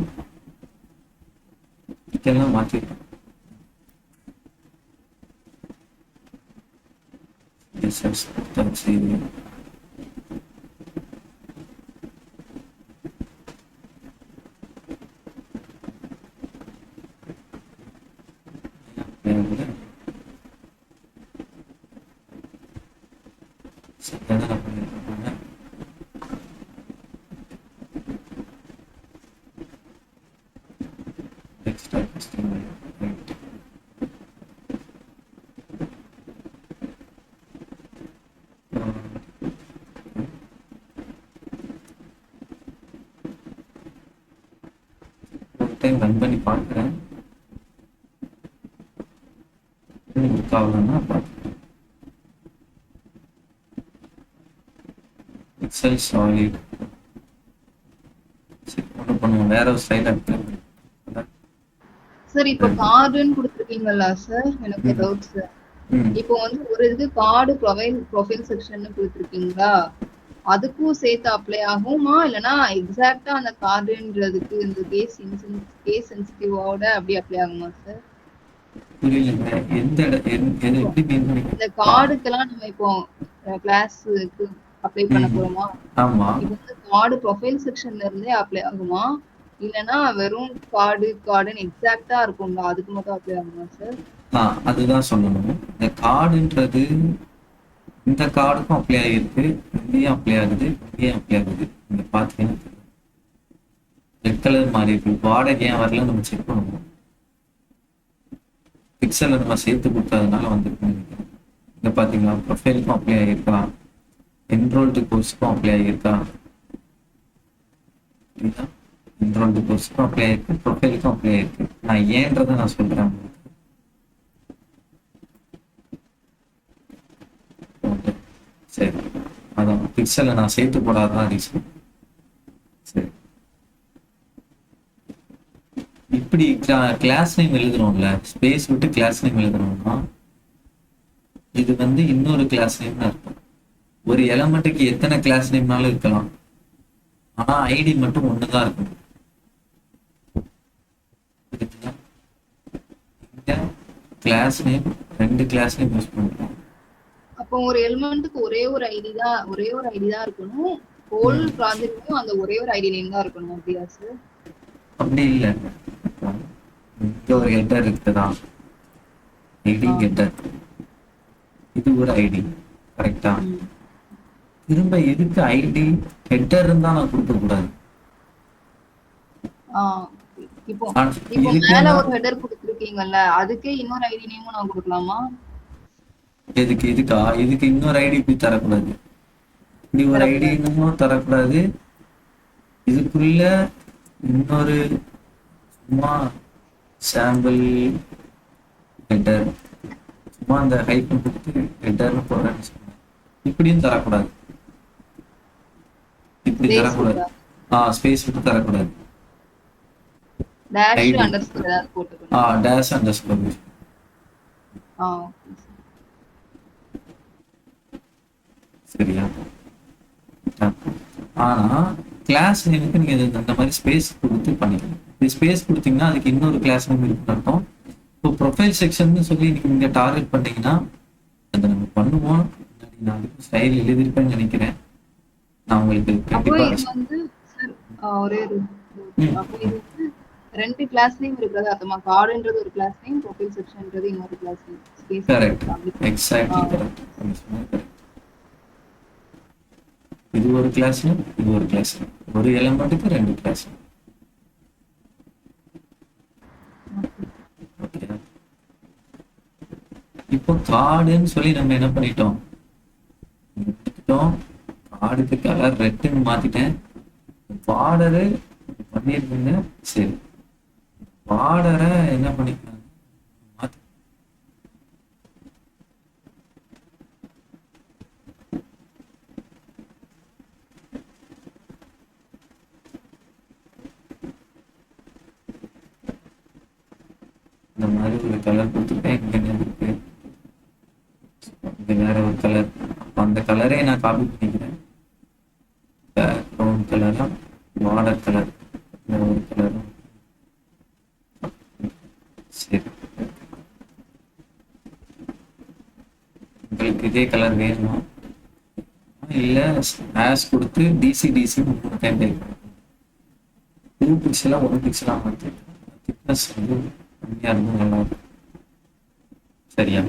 இதெல்லாம் மாற்றிருக்கேன். டைம் ரன் பண்ணி பார்க்குறேன். எக்ஸல் சாலிட் ஒன்று பண்ணுவோம். வேற ஒரு ஸ்டைல் சார் இப்போ கார்டுன்னு கொடுத்துருக்கீங்களா சார்? எனக்கு டவுட் சார். இப்போ வந்து ஒரு இது கார்டு ப்ரொஃபைல் செக்ஷன் கொடுத்துருக்கீங்களா, அதுக்கும் சேர்த்து அப்ளை ஆகுமா இல்லைன்னா எக்ஸாக்டா அந்த கார்டுன்றதுக்கு இந்த கேஸ் சென்சிட்டிவோட அப்படி அப்ளை ஆகுமா சார்? இந்த கார்டுக்கெல்லாம் நம்ம இப்போ கிளாஸுக்கு அப்ளை பண்ண போறோமா? ஆமா. இப்போ வந்து கார்டு ப்ரொஃபைல் செக்ஷன்ல இருந்தே அப்ளை ஆகுமா இல்லைன்னா வெறும் கார்டுன்னு எக்ஸாக்டா இருக்கும்ல அதுக்கு மட்டும் அப்ளை ஆகுமா சார்? அதுதான் சொல்லணும். இந்த கார்டுன்றது இந்த கார்டுக்கும் அப்ளை ஆகிருக்கு, இங்கேயும் அப்ளை ஆகுது, இங்கேயும் அப்ளை ஆகுது. இங்க பாத்தீங்கன்னா ரெட் கலர் மாறி இருக்கு. பார்டர் ஏன் வரல நம்ம செக் பண்ணுவோம். பிக்சலை நம்ம சேர்த்து கொடுத்ததுனால வந்துருக்குன்னு நினைக்கிறேன். இங்க பாத்தீங்களா, ப்ரொஃபைலுக்கும் அப்ளை ஆகிருக்கா, என்ரோல்டு கோர்ஸுக்கும் அப்ளை ஆகிருக்கா, என்ரோல்டு கோர்ஸுக்கும் அப்ளை ஆகிருக்கு, ப்ரொஃபைலுக்கும் அப்ளை ஆகிருக்கு. நான் ஏன்றதை நான் சொல்றேன். சரி, அதான் பிக்சலை நான் சேர்த்து போடாதான் ரீசன். சரி, இப்படி கிளாஸ் நேம் எழுதுறோம்ல, ஸ்பேஸ் விட்டு கிளாஸ் நேம் எழுதுறோம்னா இது வந்து இன்னொரு கிளாஸ் நேம் இருக்கும். ஒரு எலமெண்ட்டுக்கு எத்தனை கிளாஸ் நேம்னாலும் இருக்கலாம், ஆனா ஐடி மட்டும் ஒண்ணுதான் இருக்கும். இந்த class name 2 class name use பண்ணுறோம். அப்போ ஒரு எலிமெண்ட்டுக்கு ஒரே ஒரு ஐடி தான் இருக்கணும். ஹோல் ப்ராஜெக்ட்லயும் அந்த ஒரே ஒரு ஐடி நேம் தான் இருக்கணும் அப்படியா சார்? அப்படி இல்லை, இங்க ஒரு ஹெட்டர் இருக்குதா, ஐடி ஹெட்டர், இது ஒரு ஐடி கரெக்டா? ம். திரும்ப எதுக்கு ஐடி ஹெட்டர் இருந்தா நான் கொடுக்க கூடாது? ஆ, இப்போ ஆனா இப்போ இதுக்கே மேல நான் ஒரு ஹெடர் கொடுத்துருக்கீங்கல்ல, அதுக்கே இன்னொரு ஐடி நேமும் நான் கொடுக்கலாமா? இதுக்கு இன்னொரு ஐடி இப்படி தரக்கூடாது. இப்படி ஒரு ஐடி தரக்கூடாது. இன்னமும் தரக்கூடாது. இதுக்குள்ள இன்னொரு சும்மா சாம்பிள் ஹெட்டர், சும்மா அந்த ஹைப்பன் கொடுத்து ஹெட்டர்னு போடுறேன்னு சொன்னேன். இப்படியும் தரக்கூடாது. இப்படி ஸ்பேஸ் தரக்கூடாது. இருக்கா? ஸ்பேஸ் விட்டு தரக்கூடாது. டேஷ் ஐடி அண்டர்ஸ்கோர் ஏதாவது போட்டுக்கணும். Dash underscore. ஆ, ஓகே சார். சரியா? ஆனா கிளாஸ் நேமுக்கு நீங்க அந்த மாதிரி ஸ்பேஸ் கொடுத்து பண்ணிக்கலாம். இது ஸ்பேஸ் கொடுத்தீங்கன்னா அதுக்கு இன்னொரு கிளாஸ் நேம் இருக்குன்னு அர்த்தம். இப்போ ப்ரொஃபைல் செக்ஷன் சொல்லி நீங்க டார்கெட் பண்ணீங்கன்னா அதை நம்ம பண்ணுவோம். நான் அதுக்கு ஸ்டைல் எழுதிருப்பேன்னு நினைக்கிறேன். நான் உங்களுக்கு அப்போ கண்டிப்பா இது வந்து சார் ஒரே ஒரு ம். அப்போ இது வந்து ரெண்டு கிளாஸ் நேம் இருக்கிறது அர்த்தமா? கார்டுன்றது ஒரு கிளாஸ் நேம், ப்ரொஃபைல் செக்ஷன்ன்றது இன்னொரு கிளாஸ் நேம். ஸ்பேஸ் கரெக்ட், அப்படி. Exactly correct. இது ஒரு கிளாஸ் நேம், இது ஒரு கிளாஸ் நேம். ஒரு எலமெண்ட்டுக்கு ரெண்டு கிளாஸ் நேம். ஓகே. இப்போ கார்டுன்னு சொல்லி நம்ம என்ன பண்ணிட்டோம்? கார்டுக்கு கலர் ரெட்டுன்னு மாத்திட்டேன். பார்டரு பண்ணிருக்கீங்க. சரி, பார்டரை என்ன பண்ணிக்கலாம்? மாத்தி இந்த மாதிரி ஒரு கலர் கொடுத்துட்டேன். இங்க என்ன இருக்கு? இது வேற ஒரு கலர். அந்த கலரே நான் காப்பி பண்ணிக்கிறேன். ப்ரௌன் கலரா பார்டர் கலர் ஒரு கலரும். சரி, உங்களுக்கு இதே கலர் வேணுமா? இல்ல ஹேஷ் கொடுத்து டிசி டிசி 3 டைம் டைப் 2 பிக்சலா 1 பிக்சலா மாத்தி திக்னஸ் வந்து கம்மியா இருந்தா நல்லா இருக்கும். சரியா?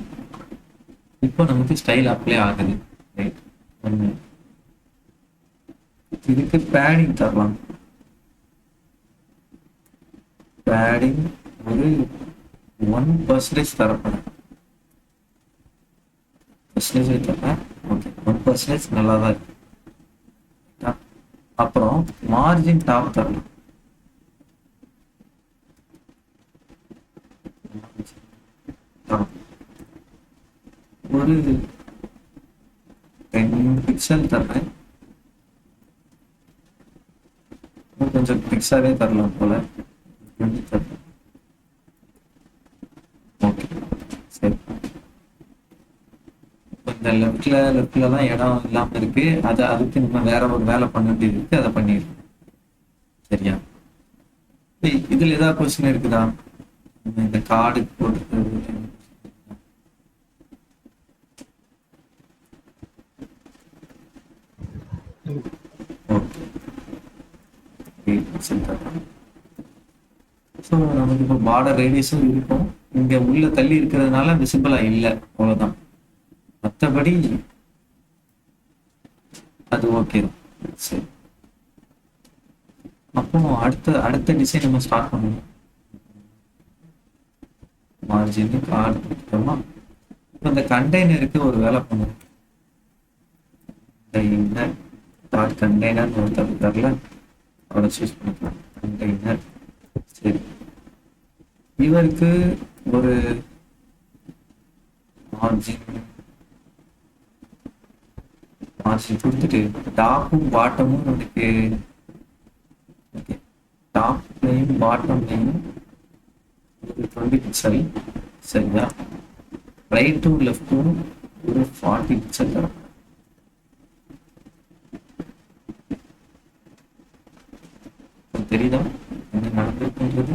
இப்போ நமக்கு ஸ்டைல் அப்ளை ஆகுது. ரைட். ஒன்று இதுக்கு பேடிங் தரலாம். பேடிங் ஒரு 1% தரப்படும். பர்சன்டேஜ் தரேன். ஓகே, 1% நல்லா தான் இருக்கு. அப்புறம் மார்ஜின் டாப் தரலாம். ஒரு 10 பிக்சல் தரேன். கொஞ்சம் பிக்ஸாவே தரலாம் போல. 20 தரலாம். ஓகே, சரி. இந்த லெஃப்ட்ல தான் இடம் இல்லாம இருக்கு. அதுக்கு நம்ம வேற ஒரு வேலை பண்ண வேண்டியது இருக்கு. அதை பண்ணிடலாம். சரியா? இதுல ஏதாவது கொஸ்டின் இருக்குதா? இந்த கார்டு போட்டு ஸோ நமக்கு இப்போ பார்டர் ரேடியஸும் இருக்கும். இங்க உள்ள தள்ளி இருக்கிறதுனால விசிபிளா இல்லை, அவ்வளவுதான். மற்றபடி அது ஓகே தான். சரி, அப்போ அடுத்த டிசைன் நம்ம ஸ்டார்ட் பண்ணணும். மார்ஜின் கார்டு கொடுத்துட்டோமா? இப்போ இந்த கண்டெய்னருக்கு ஒரு வேலை பண்ணுவோம். கண்டெய்னர் ஒரு தரல அவரை சூஸ் பண்ணிக்கலாம். கண்டெய்னர். சரி, இவருக்கு ஒரு மார்ஜின் கொடுத்துட்டு டாப்பும் பாட்டமும் நமக்கு டாப்லையும் பாட்டம்லையும் ஒரு 20 பிக்சல். சரியா? ரைட்டும் லெஃப்டும் ஒரு 40 பிக்சல் தரும். தெரியுதா என்ன நடந்திருக்குன்றது?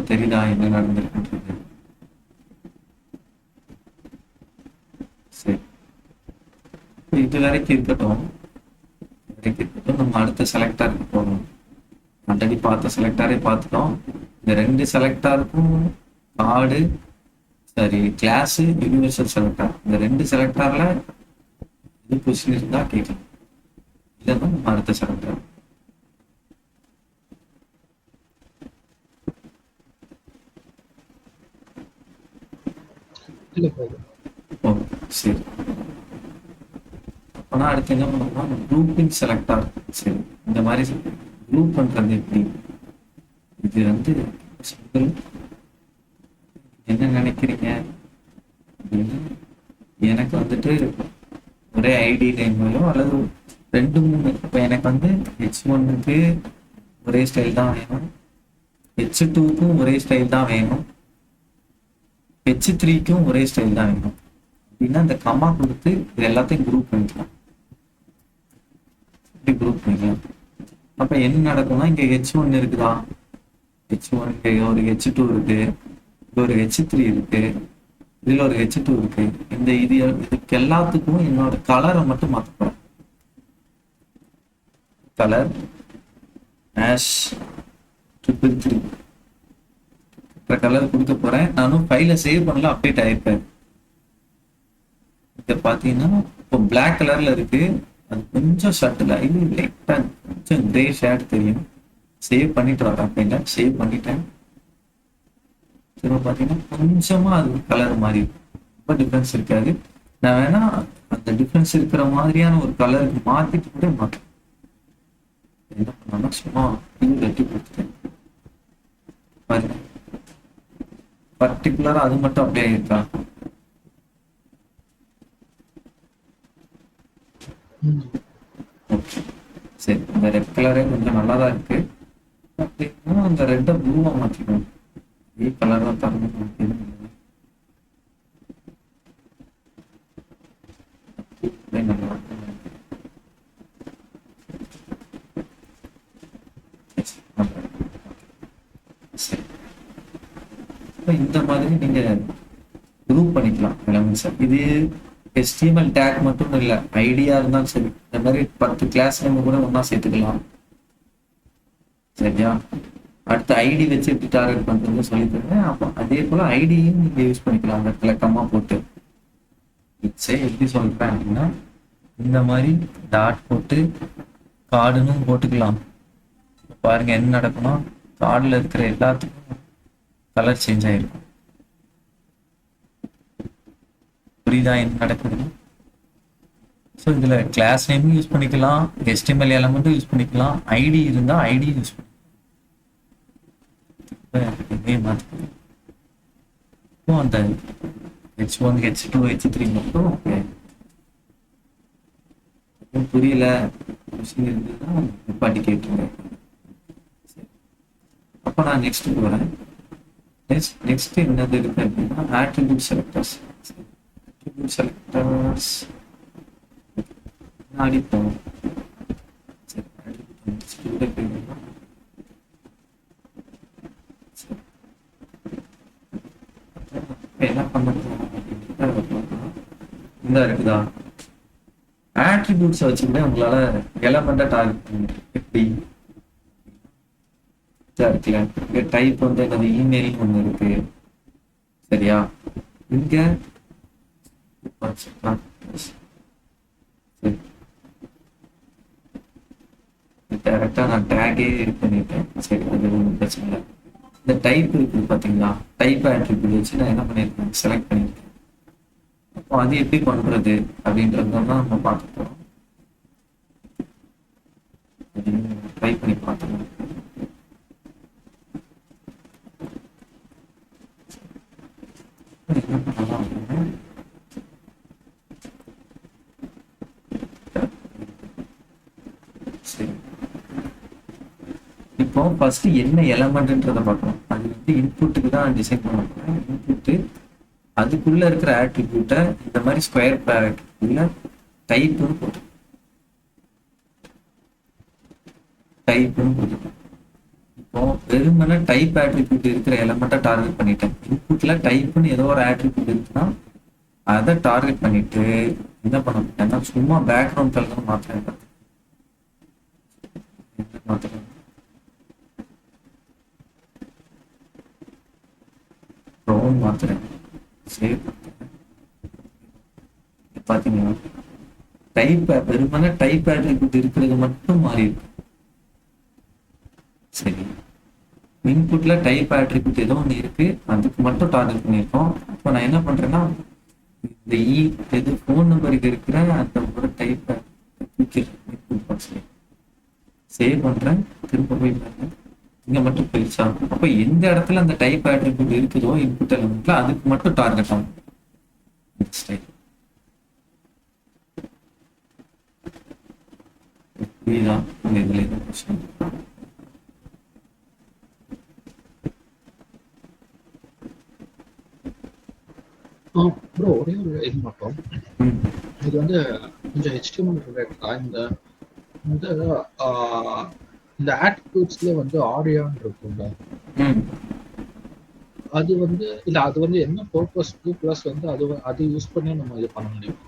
தெரியுதா என்ன நடந்திருக்குன்றது? சரி, இது வரைக்கும் இருக்கட்டும். நம்ம அடுத்த செலக்டருக்கு போகணும். ஆல்ரெடி பார்த்த செலக்டாரே பார்த்துட்டோம். இந்த 2 செலக்டாருக்கும் கார்டு சரி கிளாஸ் யூனிவர்சல் செலக்டார், இந்த 2 செலக்டார்ல இது கொஸ்டின் இருந்தா கேட்கலாம். இதான் நம்ம அடுத்த செலக்டார். இல்ல போதும். ஓ சரி. அப்போனா அடுத்து என்ன பண்ணோம்னா குரூப்பிங் செலக்டார். சரி, இந்த மாதிரி குரூப் பண்றது எப்படி? இது வந்து simple. என்ன நினைக்கிறீங்க அப்படின்னா, எனக்கு வந்துட்டு ஒரே ஐடி நேமையோ அல்லது 2-3 இப்போ எனக்கு வந்து H1க்கு ஒரே ஸ்டைல் தான் வேணும், H2க்கும் ஒரே ஸ்டைல் தான் வேணும், H3க்கும் ஒரே ஸ்டைல் தான் வேணும் அப்படின்னா இந்த கம்மா கொடுத்து இது எல்லாத்தையும் குரூப் பண்ணிக்கலாம். இப்படி குரூப் பண்ணிக்கலாம். அப்ப என்ன நடக்கும்னா இங்க H1 இருக்குதா, H1 இங்க ஒரு H2 இருக்கு, இங்க ஒரு H3 இருக்கு, இதுல ஒரு H2 இருக்கு. இந்த இதுக்கு எல்லாத்துக்கும் என்னோட கலரை மட்டும் மாத்த போறேன். கலர் ஆஷ் 333 கலர் கொடுக்க போறேன். நானும் ஃபைல சேவ் பண்ணல, அப்டேட் ஆயிருப்பேன். இத பாத்தீங்கன்னா இப்போ பிளாக் கலர்ல இருக்கு, அது கொஞ்சம் ஷர்ட்ல இது லைட்டா கொஞ்சம் கிரே ஷேட் தெரியும். சேவ் பண்ணிட்டு வரேன், அப்படின்னா சேவ் பண்ணிட்டேன். திரும்ப பாத்தீங்கன்னா கொஞ்சமா அது கலர் மாதிரி ரொம்ப டிஃபரன்ஸ் இருக்காது. நான் வேணா அந்த டிஃபரன்ஸ் இருக்கிற மாதிரியான ஒரு கலருக்கு மாத்திட்டு கூட மாட்டேன். என்ன பண்ணா சும்மா வெட்டி கொடுத்துட்டேன் பாருங்க. பர்டிகுலரா அது மட்டும் அப்படியே இருக்கா? சரி, இந்த ரெட் கலரே கொஞ்சம் நல்லா தான் இருக்கு. அப்படின்னா அந்த ரெட்டை ப்ளூவா மாத்திக்கணும். இதே கலர் தான் தரணும். இந்த மாதிரி நீங்க குரூப் பண்ணிக்கலாம் எலமெண்ட்ஸ். இது HTML டேக் மட்டும் இல்லை, ஐடியா இருந்தாலும் சரி இந்த மாதிரி 10 கிளாஸ் நம்ம கூட ஒன்னா சேர்த்துக்கலாம். சரியா? அடுத்த ஐடி வச்சு எப்படி டார்கெட் பண்றது சொல்லி தருவேன். அப்போ அதே போல ஐடியும் நீங்க யூஸ் பண்ணிக்கலாம். அந்த இடத்துல கம்மா போட்டு எப்படி சொல்றேன் அப்படின்னா, இந்த மாதிரி டாட் போட்டு கார்டுன்னு போட்டுக்கலாம். பாருங்க என்ன நடக்கும்னா கார்டுல இருக்கிற எல்லாத்துக்கும் கலர் சேஞ்ச் ஆயிருக்கும். புரியுதா என்ன நடக்குதுன்னு? ஸோ இதுல கிளாஸ் நேமும் யூஸ் பண்ணிக்கலாம், HTML எலமெண்ட்டும் யூஸ் பண்ணிக்கலாம், ஐடி இருந்தா ஐடியும் யூஸ் பண்ணிக்கலாம். இப்போ அந்த H1 H2 H3 மட்டும் ஓகே. புரியல இருந்ததுன்னா பாட்டி கேட்டுருங்க. அப்போ நான் நெக்ஸ்ட் வரேன். நெக்ஸ்ட் என்னது இருக்கு அப்படின்னா ஆட்ரிபியூட் செலக்டர்ஸ். ஆட்ரிபியூட் செலக்டர்ஸ் அடிப்போம். சரி, என்ன பண்ணுறது இந்த இருக்குதா ஆட்ரிபியூட்ஸ் வச்சுக்கிட்டே உங்களால எலமெண்ட்டை டார்கெட் பண்ண முடியும். எப்படி இருக்குல்ல, இங்க டைப் வந்து என்னது இமெயில் ஒண்ணு இருக்கு. சரியா? இங்க டைரக்டா நான் டேகே பண்ணிட்டேன். சரி, அது ஒன்றும் பிரச்சனை இல்லை. இந்த டைப் இருக்குது பாத்தீங்களா, டைப் ஆட்ரிபியூட் வச்சு நான் என்ன பண்ணியிருக்கேன், செலக்ட் பண்ணியிருக்கேன். அப்போ அது எப்படி பண்றது அப்படின்றது தான் நம்ம பார்க்க போறோம். ட்ரை பண்ணி பார்த்துக்கலாம். என்ன பண்ணலாம் அப்படின்னா, சரி, இப்போ ஃபர்ஸ்ட் என்ன எலமெண்ட்ன்றதை பார்க்கணும். அது வந்து இன்புட்டுக்கு தான் டிசைன் பண்ண போறேன். இன்புட்டு அதுக்குள்ள இருக்கிற ஆட்ரிபியூட்டை இந்த மாதிரி ஸ்கொயர் பிராக்கெட் உள்ள டைப்னு போட்டு இப்போ வெறுமனே டைப் ஆட்ரிபியூட் இருக்கிற எலமெண்ட்டை டார்கெட் பண்ணிட்டேன். இன்புட்ல டைப்னு ஏதோ ஒரு ஆட்ரிபியூட் இருக்குன்னா அதை டார்கெட் பண்ணிட்டு என்ன பண்ண போட்டேன்னா சும்மா பேக்ரவுண்ட் கலர் மாத்திரம் மாத்திரம் டோன் மாத்துறேன். சேவ் பாத்தீங்கன்னா டைப் வெறுமனே டைப் ஆட்ரிபியூட் இருக்கிறது மட்டும் மாறி இருக்கு. சரி, இன்புட்ல டைப் ஆட்ரிபியூட் ஏதோ ஒன்று இருக்கு, அதுக்கு மட்டும் டார்கெட் பண்ணியிருக்கோம். இப்போ நான் என்ன பண்றேன்னா இந்த எது ஃபோன் நம்பருக்கு இருக்கிற அந்த ஒரு டைப் இன்புட் பாக்ஸ்ல சேவ் பண்றேன். திரும்ப போய் பாருங்க, இங்க மட்டும் போயிடுச்சா? அப்போ எந்த இடத்துல அந்த டைப் ஆட்ரிபியூட் இருக்குதோ இன்புட் எலிமெண்ட்ல அதுக்கு மட்டும் டார்கெட் ஆகும் ஸ்டைல். இதுதான் இந்த இதுல இருக்க கொஸ்டின். ப்ரோ ஒரே ஒரு இது மட்டும், இது வந்து கொஞ்சம் HTML ரிலேட்டடா இந்த ஆஹ், இந்த ஆட்ரிபியூட்ஸ்ல வந்து ஆடியோன்னு இருக்கும்ல, அது வந்து இல்ல அது வந்து என்ன பர்பஸ்க்கு பிளஸ் வந்து அது யூஸ் பண்ணி நம்ம இது பண்ண முடியும்.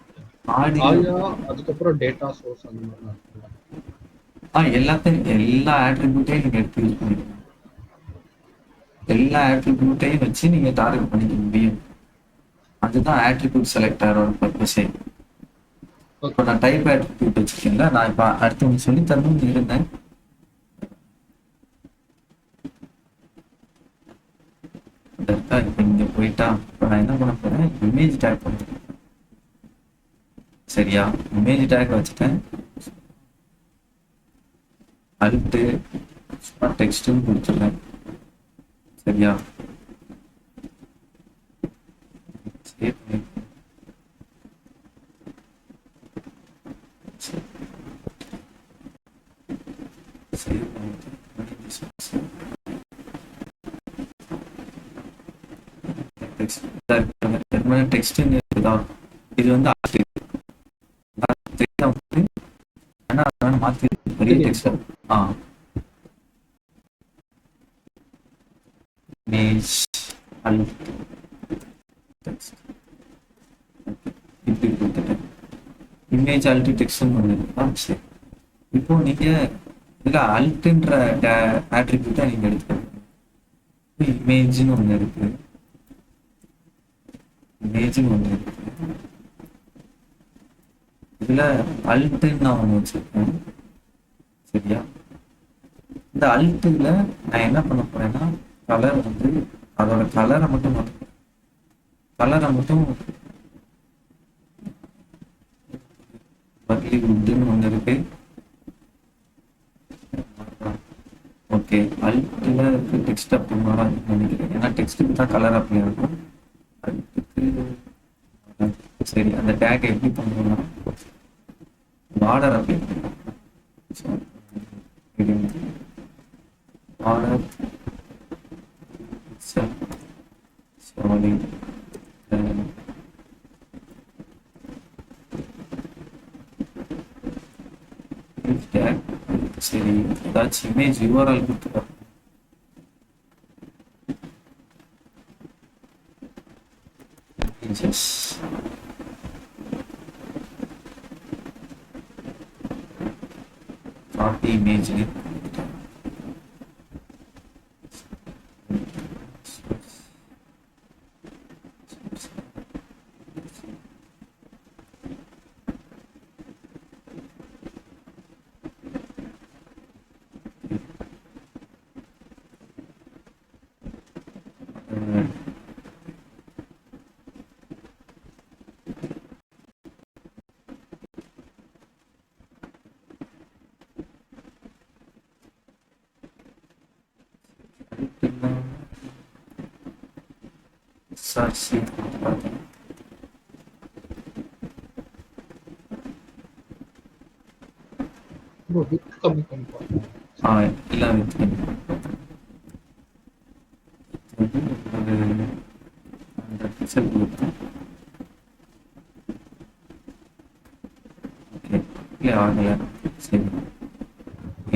ஆடியோ அதுக்கப்புறம் டேட்டா சோர்ஸ் அந்த மாதிரிலாம் இருக்குல்ல. எல்லாத்தையும் எல்லா ஆட்ரிபியூட்டையும் நீங்க எடுத்து யூஸ் பண்ணிக்கலாம். எல்லா ஆட்ரிபியூட்டையும் வச்சு நீங்க டார்கெட் பண்ணிக்க முடியும். அதுதான் ஆட்ரிபியூட் செலக்டரோட பர்பஸே. இப்போ நான் டைப் ஆட்ரிபியூட் வச்சிருக்கேன்ல, நான் இப்போ அடுத்தவங்க சொல்லி தரணும்னு இருந்தேன். இப்போ இங்க போயிட்டா இப்போ நான் என்ன பண்ண போறேன், இமேஜ் டேக் பண்ணுறேன். சரியா, இமேஜ் டேக் வச்சுட்டேன். அல்ட்டு டெக்ஸ்ட்னு கொடுத்துடுறேன். சரியா, சேவ் பண்ணி சேவ் பண்ணிட்டு டெக்ஸ்ட் இருக்குதா, இது வந்து மாத்தி பெரிய டெக்ஸ்ட். இமேஜ் அல்ட் டெக்ஸ்ட் இப்படி கொடுத்துட்டேன். இமேஜ் அல்ட் டெக்ஸ்ட்னு ஒன்று இருக்கா. சரி, இப்போ நீங்க இதுல அல்ட்ன்ற ஆட்ரிபியூட்டை நீங்க எடுத்துக்கணும். இமேஜ்னு ஒன்று இருக்கு, இமேஜ்னு ஒன்று இருக்கு. இதுல அல்ட்ன்னு நான் ஒன்று வச்சிருக்கேன். சரியா, இந்த அல்ட்டுல நான் என்ன பண்ண போறேன்னா கலர் வந்து அதோட கலரை மட்டும் மாற்ற, கலரை மட்டும் பர்லி வுட்னு ஒன்று இருக்கு. ஓகே, அல்ட்ல டெக்ஸ்ட் அப்படி மாறாதுன்னு நினைக்கிறேன், ஏன்னா டெக்ஸ்ட்டுக்கு தான் கலர் அப்ளை ஆகும். சரி, அந்த டேக் எப்படி பண்ணுவோம்னா பார்டர் அப்ளை பண்ணுவோம். Border solid tag. சரி, ஏதாச்சும் இமேஜ் URL கொடுத்துருக்கோம். images copy image search bro with கம்மி பண்ணி பாருங்க. எல்லாம் வித் அந்த பிக்சல் கொடுத்தேன். ஓகே, இல்லை ஆகலை. சரி,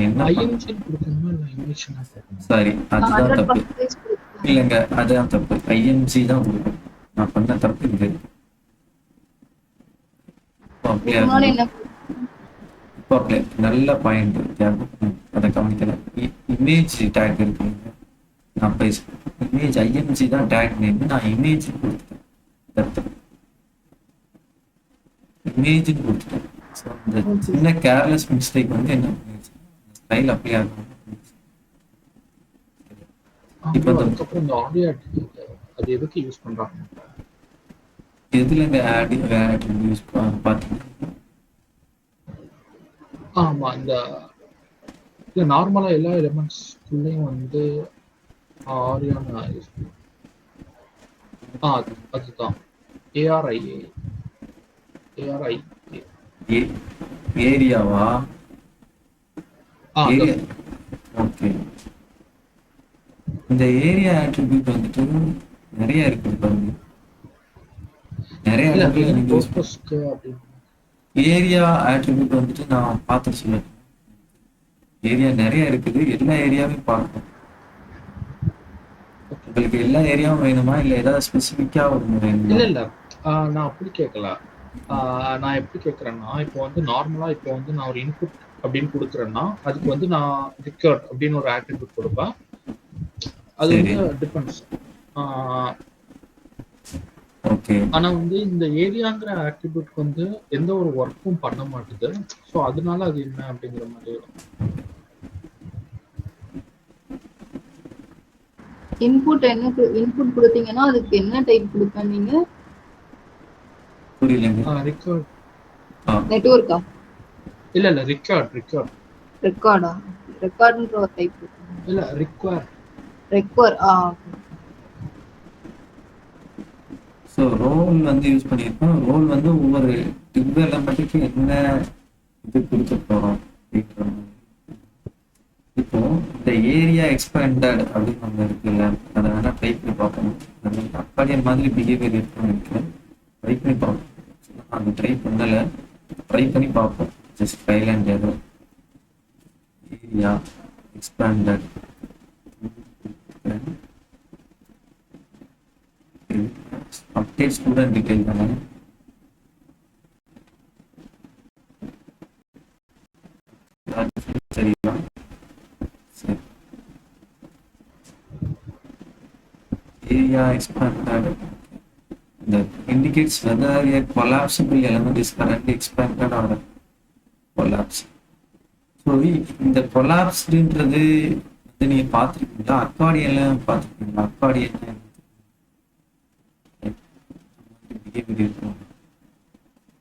என்ன IMG கொடுத்தீங்கன்னா நான் இமேஜ்னா போடணும். சாரி, அதுதான் 100% தப்பு. கொடுத்துருக்கீங்க. இல்லைங்க, அதுதான் தப்பு. IMG தான் கொடுக்கும். நான் பண்ண தப்பு இது. இதனால என்ன இப்போ அப்ளை நல்ல பாயிண்ட், அதை கவனிக்கல. இமேஜ் டேக் இருக்குங்க, நான் பேச இமேஜ் ஐஎம்ஜி தான் டேக் நேம், நான் இமேஜ் கொடுத்துட்டேன், இமேஜ்னு கொடுத்துட்டேன். ஸோ இந்த ஓகே சின்ன கேர்லெஸ் மிஸ்டேக் வந்து என்ன பண்ணிடுச்சு, ஸ்டைல் அப்ளை ஆகும். இப்போ இந்த அதுக்கப்புறம் இந்த ஆடியோ ஆட்ரிபியூட் அது எதுக்கு யூஸ் பண்றாங்க? எதுல இந்த ஆட் யூஸ் பார்த்தீங்கன்னா ஆமா, இந்த இல்ல நார்மலா எல்லா எலிமெண்ட்ஸ்குள்ளேயும் வந்து ஆரியான யூஸ் பண்ணுவோம். அதுதான் ஏஆர்ஐஏ ஏஆர்ஐ ஏரியாவா, அந்த ஏரியா. ஓகே, இந்த ஏரியா ஆட்ரிபியூட் வந்துட்டு நிறைய இருக்கு பாருங்க, நிறைய இல்ல இடத்துல என்ன நீங்க யூஸ் பர்பஸ்க்கு அப்படின்னு. ஏரியா ஆட்ரிபியூட் வந்துட்டு நான் பார்த்து சொல்லுவேன். ஏரியா நிறைய இருக்குது, எல்லா ஏரியாவையும் பார்க்கணும். உங்களுக்கு எல்லா ஏரியாவும் வேணுமா இல்ல ஏதாவது ஸ்பெசிஃபிக்கா ஒன்று வேணுமா? இல்ல இல்ல நான் அப்படி கேட்கல. நான் எப்படி கேட்கறேன்னா, இப்போ வந்து நார்மலா இப்போ வந்து நான் ஒரு இன்புட் அப்படின்னு கொடுக்குறேன்னா அதுக்கு வந்து நான் ரிக்கர்ட் அப்படின்னு ஒரு ஆட்ரிபியூட் கொடுப்பேன். அது சரி, வந்து டிபெண்ட்ஸ். ஓகே. ஆனா வந்து இந்த ஏரியாங்கிற ஆட்ரிபியூட்க்கு வந்து எந்த ஒரு ஒர்க்கும் பண்ண மாட்டுது. ஸோ அதனால அது என்ன அப்படிங்கிற மாதிரி இன்புட் என்ன இன்புட் கொடுத்தீங்கன்னா அதுக்கு என்ன டைப் கொடுப்பேன் நீங்க? புரியலங்க. ரிக்கார்ட். நெட்வொர்க்கா? இல்ல ரிக்கார்ட் ரெக்கார்டா? ரெக்கார்ட்ன்ற ஒரு டைப் இல்ல ரிக்வயர். ரெக்வயர். ஸோ ரோல் வந்து யூஸ் பண்ணியிருக்கோம். ரோல் வந்து ஒவ்வொரு டிவ் எலமெண்ட்டுக்கு என்ன இது கொடுக்க போறோம் அப்படின்ற மாதிரி. இப்போ இந்த ஏரியா எக்ஸ்பேண்டட் அப்படின்னு ஒன்று இருக்குல்ல, அதை வேணா ட்ரை பண்ணி பார்ப்போம். அக்காடியன் மாதிரி பிஹேவியர் இருக்குன்னு நினைக்கிறேன். ட்ரை பண்ணி பார்ப்போம். அது ட்ரை பண்ணல, ட்ரை பண்ணி பார்ப்போம். ஜஸ்ட் கைலாண்ட் ஏதோ area expanded update student detail தானே. சரிங்களா? சரி, area expanded the indicates whether a collapsible element is currently expanded or collapsed. So இந்த கொலாப்ஸ்டுன்றது வந்து நீங்க பார்த்துருக்கீங்களா? அக்காடியன்ல பார்த்துருக்கீங்களா? அக்காடியன் இருக்கும்,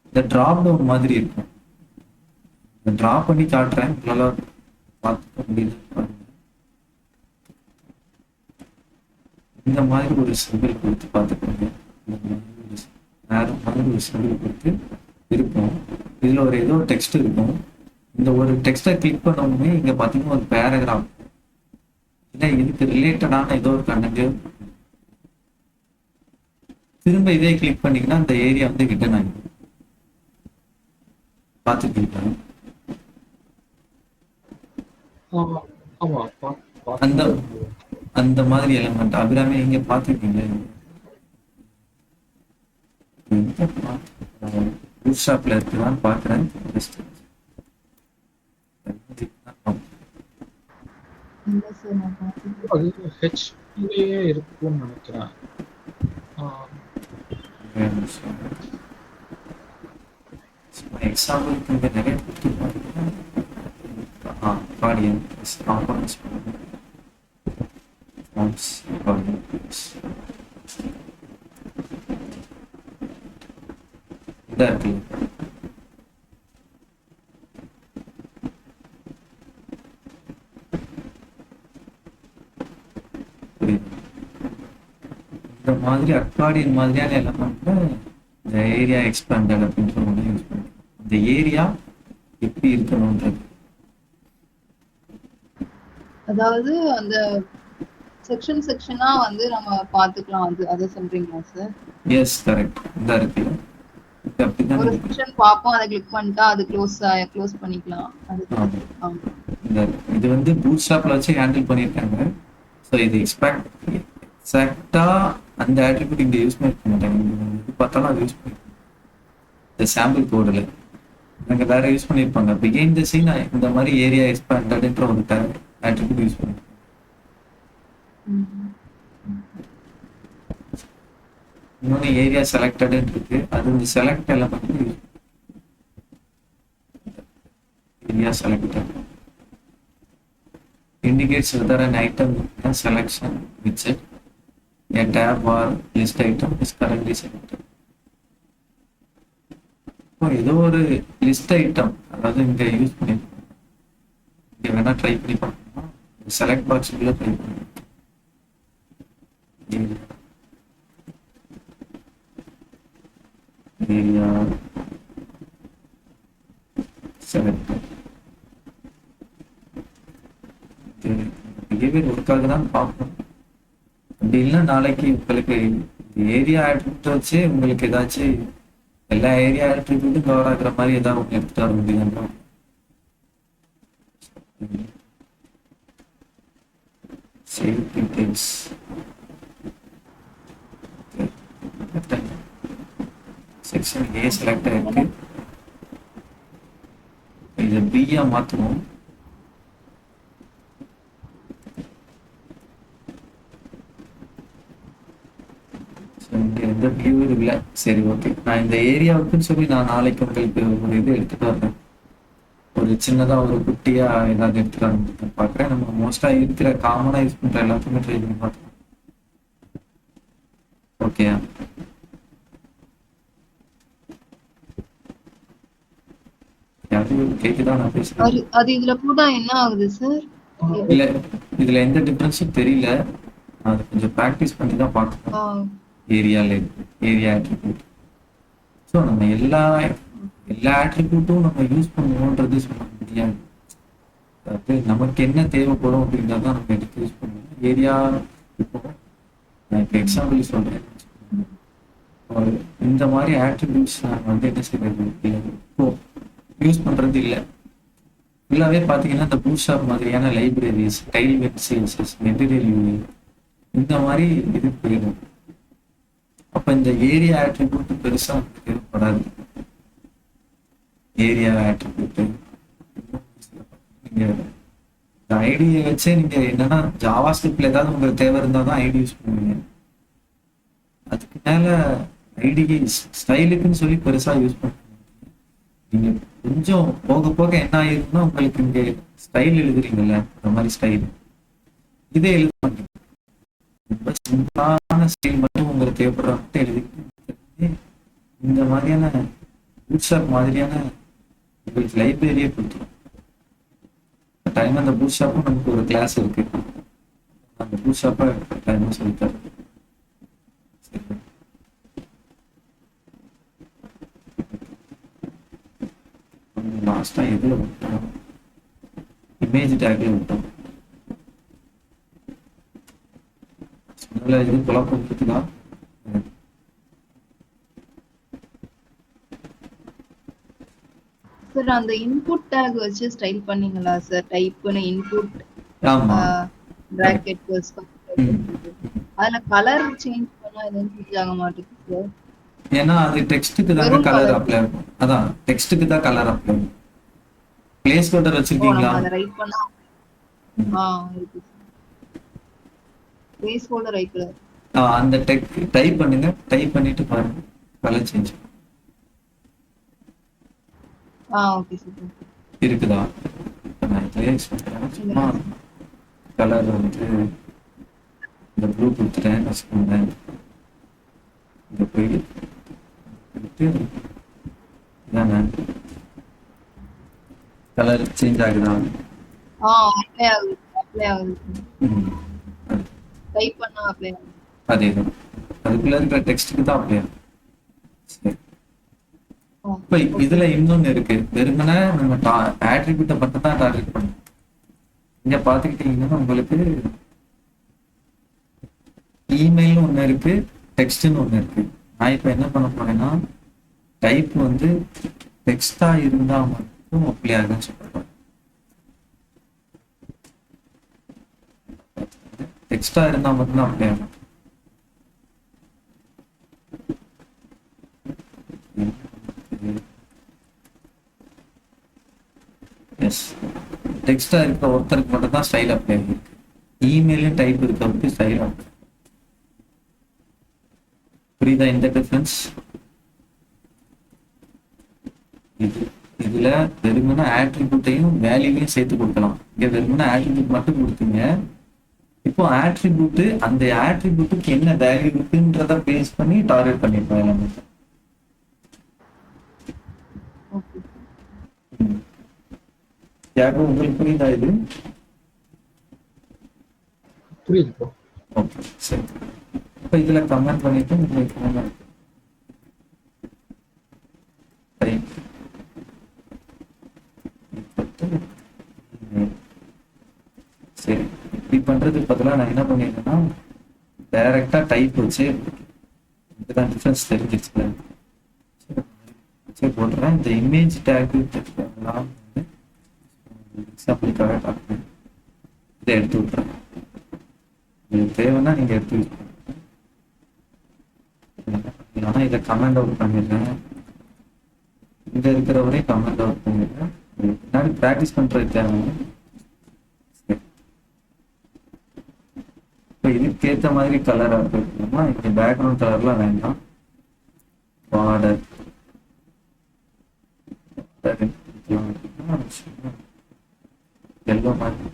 இந்த டிராப் டவுன் மாதிரி இருக்கும். இந்த டிராப் பண்ணி காட்டுறேன், உங்களால பார்த்துக்க முடியுது பாருங்க. இந்த மாதிரி ஒரு சிம்பிள் கொடுத்து பார்த்துக்கோங்க. வேற மாதிரி ஒரு சிம்பிள் கொடுத்து இருக்கும். இதுல ஒரு ஏதோ டெக்ஸ்ட் இருக்கும். இந்த ஒரு டெக்ஸ்டை கிளிக் பண்ணவுமே இங்க பாத்தீங்கன்னா ஒரு பேராகிராஃப் இல்லை, இதுக்கு ரிலேட்டடான ஏதோ ஒரு கண்டென்ட். திரும்ப இதே கிளிக் பண்ணீங்கன்னா இந்த ஏரியா வந்து ரிட்டர்ன் ஆகிடும். பார்த்துருக்கீங்களா? அந்த அந்த மாதிரி எலிமெண்ட் அபிராமி நீங்க பார்த்துருக்கீங்க? பூட்ஸ்ட்ராப்ல இருக்குதான்னு பார்க்குறேன். அது ஹெச்பிலேயே இருக்கும்னு நினைக்கிறேன். எக்ஸாம்பிளுக்கு இங்க நிறைய கொடுத்துருப்பாங்க. ஆடியன்ஸ் காம்பனன்ட்ஸ் ஃபார்ம்ஸ் ஆடியன்ஸ் இதா இருக்கு. இந்த மாதிரி அக்கார்டியன் மாதிரியான எலமெண்ட்ல இந்த ஏரியா எக்ஸ்பேண்டட் அப்படின்ற ஒன்று யூஸ் பண்ணுறோம். இந்த ஏரியா எப்படி இருக்கணும்ன்றது, அதாவது அந்த செக்ஷனா வந்து நம்ம பாத்துக்கலாம். அது அத சொல்றீங்களா சார்? S, correct. இந்த இருக்குல்ல, இது அப்படிதான் ஒரு இருக்கு. செக்ஷன் பாப்போம், அதை கிளிக் பண்ணிட்டா அது க்ளோஸ் பண்ணிக்கலாம். அது இந்த இது வந்து பூட்ஸ்ட்ராப்ல வச்சு ஹேண்டில் பண்ணியிருக்காங்க. ஸோ இது எக்ஸாக்டா அந்த ஆட்ரிபியூட் இங்கே யூஸ் பண்ணிருக்க மாட்டாங்க. இது பார்த்தாலும் அது யூஸ் பண்ணிருக்காங்க. இந்த சாம்பிள் கோடில் நாங்க வேற யூஸ் பண்ணியிருப்பாங்க. பிகைன் த சீன் இந்த மாதிரி ஏரியா எக்ஸ்பேண்டட்ன்ற ஒரு ஆட்ரிபியூட் யூஸ் பண்ணிருப்பாங்க. ம். இன்னொன்று ஏரியா செலக்டடுன்னு இருக்கு. அது இந்த செலக்ட் எல்லாம் வந்து area selected indicates whether an item in a selection widget, a tab or list item is currently selected. இப்போ ஏதோ ஒரு லிஸ்ட் ஐட்டம், அதாவது இங்க யூஸ் பண்ணி இங்க வேணா ட்ரை பண்ணி பார்க்கணும். செலக்ட் பாக்ஸ்க்குள்ள ட்ரை பண்ணி ஏரியா செலக்ட் பிஹேவியர் ஒர்க் ஆகுதான்னு பார்ப்போம். அப்படி இல்லை நாளைக்கு உங்களுக்கு ஏரியா ஆட்ரிபியூட் வச்சு உங்களுக்கு ஏதாச்சும் எல்லா ஏரியா ஆட்ரிபியூட்டும் கவர் ஆகுற மாதிரி ஏதாவது ஒன்று எடுத்துட்டு வர முடியுதுன்னா சேவ் டீடைல்ஸ் செக்ஷன் ஏ செலக்ட் ஆயிருக்கு. இதை பியா மாற்றுவோம். இங்க எந்த வியூவும் இல்லை. சரி, ஓகே. நான் இந்த ஏரியாவுக்குன்னு சொல்லி நான் நாளைக்கு உங்களுக்கு ஒரு இது எடுத்துட்டு வரேன். ஒரு சின்னதா ஒரு குட்டியா ஏதாவது எடுத்துட்டு வந்து பார்க்குறேன். நம்ம மோஸ்டா இருக்கிற காமனா யூஸ் பண்ற எல்லாத்தையுமே ட்ரை பண்ணி பார்க்கலாம். ஓகே, கேக்குதா நான் பேசுறேன்? அது இதுல போட்டா என்ன ஆகுது சார்? இல்ல, இதுல எந்த டிஃபரன்ஸும் தெரியல. அது கொஞ்சம் ப்ராக்டிஸ் பண்ணி தான் பார்க்கணும். Area attribute. ஸோ நம்ம எல்லா ஆட்ரிபியூட்டும் நம்ம யூஸ் பண்ணுவோன்றது சொல்ல முடியாது. அதாவது நமக்கு என்ன தேவைப்படும் அப்படின்றத நம்ம எடுத்து யூஸ் பண்ணுவோம். ஏரியா இப்போ நான் இப்போ எக்ஸாம்பிள் சொல்றேன். இந்த மாதிரி ஆட்ரிபியூட்ஸ் நாங்கள் வந்து என்ன செய்யறது இப்போ யூஸ் பண்றது இல்லை. ஃபுல்லாகவே பார்த்தீங்கன்னா இந்த பூட்ஸ்ட்ராப் மாதிரியான libraries, Tailwind CSS, material UI இந்த மாதிரி இது போயிடும். அப்ப இந்த ஏரியா ஆட்ரிபியூட் பெருசா தேவைப்படாது. ஏரியா ஆட்ரிபியூட் நீங்க ஐடியை வச்சே நீங்க என்னன்னா ஜாவா ஸ்கிரிப்ட்ல ஏதாவது உங்களுக்கு தேவை இருந்தா தான் ஐடி யூஸ் பண்ணுவீங்க. அதுக்கு மேல ஐடி ஸ்டைலுக்குன்னு சொல்லி பெருசா யூஸ் பண்ணுவீங்க. நீங்க கொஞ்சம் போக போக என்ன ஆயிருக்குன்னா உங்களுக்கு இங்க ஸ்டைல் எழுதுறீங்கல்ல, அந்த மாதிரி ஸ்டைல் இதே எழுத மாட்டீங்க. ரொம்ப சிம்பிளான ஸ்டைல் மட்டும் உங்களுக்கு தேவைப்படுற மட்டும் எழுதிக்கிட்டு இந்த மாதிரியான பூட்ஸ்ட்ராப் மாதிரியான உங்களுக்கு லைப்ரரியே கொடுத்துரும். டைம் அந்த பூட்ஸ்ட்ராப்பும் நமக்கு ஒரு கிளாஸ் இருக்கு. அந்த பூட்ஸ்ட்ராப்பை டைமாக சொல்லித்தரு. லாஸ்டா எதுல விட்டோம்? இமேஜ் டேக்ல விட்டோம். இது குழப்பம் இருக்குதா? சார் அந்த இன்புட் டேக் வச்சு ஸ்டைல் பண்ணீங்களா சார்? டைப்னு இன்புட் ஆமா, பிராக்கெட் ப்ளஸ் அதுல கலர் சேஞ்ச் பண்ணா எதுவும் சேஞ்ச் ஆக மாட்டேங்குது சார். ஏன்னா அது டெக்ஸ்ட்டுக்கு தாங்க கலர் அப்ளை ஆகும். அதான் டெக்ஸ்ட்டுக்கு தான் கலர் அப்ளை ஆகும். பிளேஸ் ஹோல்டர் வச்சிருக்கீங்களா? அத ரைட் பண்ணா இருக்கு sir. Place holder right colour. அந்த டைப் பண்ணுங்க. டைப் பண்ணிட்டு பாருங்க கலர் சேஞ்ச் ஓகே சார். இருக்குதா? நான் பிளேஸ் சும்மா கலர் வந்து இந்த ப்ளூ கொடுத்துட்டேன் வச்சுக்கோங்க. இந்த போய் தானே கலர் சேஞ்ச் ஆகுதா? அப்ளை ஆகுது. டைப் பண்ணா அப்ளை ஆகுது. அதேதான், அதுக்குள்ள இருக்கிற டெக்ஸ்ட்டுக்கு தான் அப்ளை ஆகும். சரி, இப்ப இதுல இன்னொன்னு இருக்கு. வெறுமனே நம்ம ஆட்ரிபியூட்டை மட்டும் தான் டார்கெட் பண்ணணும். இங்க பாத்துக்கிட்டீங்கன்னா உங்களுக்கு இமெயில் ஒண்ணு இருக்கு, டெக்ஸ்ட்னு ஒண்ணு இருக்கு. நான் இப்ப என்ன பண்ண போறேன்னா டைப் வந்து டெக்ஸ்டா இருந்தா மட்டும் அப்ளை ஆகுன்னு சொல்றேன். டெக்ஸ்டா இருந்தா மட்டும் தான் அப்ளை ஆகும். எஸ், டெக்ஸ்டா இருக்க ஒருத்தருக்கு மட்டும் தான் ஸ்டைல் அப்ளை ஆகிருக்கு. இமெயிலும் டைப் இருக்கிறதுக்கு ஸ்டைல் ஆகும். புரியுதா இந்த டிஃபரன்ஸ்? இதுல வெறுமனே ஆட்ரிபியூட்டையும் வேல்யூவையும் சேர்த்து கொடுக்கலாம். இங்க வெறுமனே ஆட்ரிபியூட் மட்டும் கொடுத்தீங்க. இப்போ ஆட்ரிபியூட் அந்த ஆட்ரிபியூட்டுக்கு என்ன வேல்யூ இருக்குன்றத பேஸ் பண்ணி டார்கெட் பண்ணிருப்போம் எல்லாமே. ஓகே யாருக்கும் உங்களுக்கு புரியுதா இது? புரியுது ப்ரோ. ஓகே சரி. இப்போ இதுல கமெண்ட் பண்ணிட்டு உங்களுக்கு சரி, இப்படி பண்றதுக்கு பதிலாக நான் என்ன பண்ணிருக்கேன்னா டைரக்டா டைப் வச்சு இதுதான் டிஃபரன்ஸ் தெரிஞ்சிச்சுல வச்சு போடுறேன். இந்த இமேஜ் டேக் எல்லாம் வந்து எக்ஸாம்பிளுக்காக பார்க்குறேன். இதை எடுத்து விட்டுறேன். உங்களுக்கு தேவைன்னா நீங்க எடுத்து யூஸ் பண்ணுங்க. ஆனா இதை கமெண்ட் அவுட் பண்ணிடுறேன். இங்க இருக்கிறவரே கமெண்ட் அவுட் பண்ணிடுறேன். பின்னாடி ப்ராக்டிஸ் பண்றது தேவை. இப்போ இதுக்கேற்ற மாதிரி கலரா இருக்கணும்னா இங்க பேக்ரவுண்ட் கலர்லாம் வேண்டாம். பார்டர் எல்லோ மாதிரி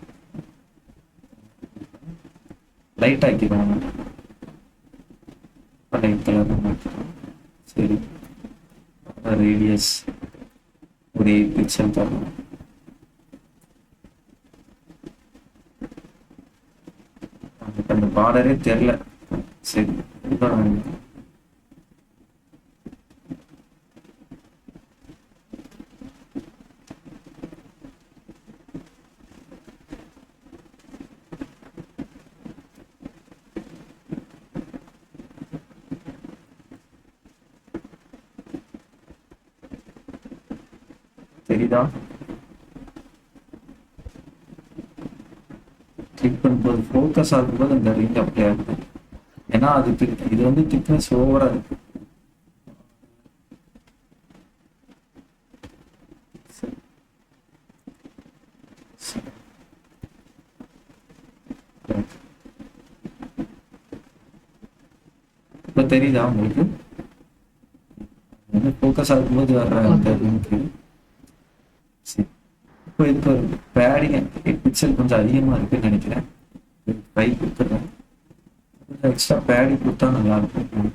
லைட் ஆக்கிடுவாங்க. லைட் கலர் மாற்றிடும். சரி, ரேடியஸ் ஒரு 8 பிக்சல் தரணும். அந்த பார்டரே தெரியல. சரி, தெரியுதா? கிளிக் பண்ணும்போது ஃபோக்கஸ் ஆகும்போது அந்த ரிங் அப்ளை ஆகுது. ஏன்னா அதுக்கு இது வந்து திக்னஸ் ஓவரா இருக்கு. இப்போ தெரியுதா உங்களுக்கு? ஃபோக்கஸ் ஆகும்போது வர்ற அந்த ரிங்க்கு. சரி, இப்போ இதுக்கு ஒரு பேடிங் 8 பிக்சல் கொஞ்சம் அதிகமாக இருக்குன்னு நினைக்கிறேன். 5 கொடுத்துட்றேன். எக்ஸ்ட்ரா பேடிங் கொடுத்தா நல்லா இருக்கும்.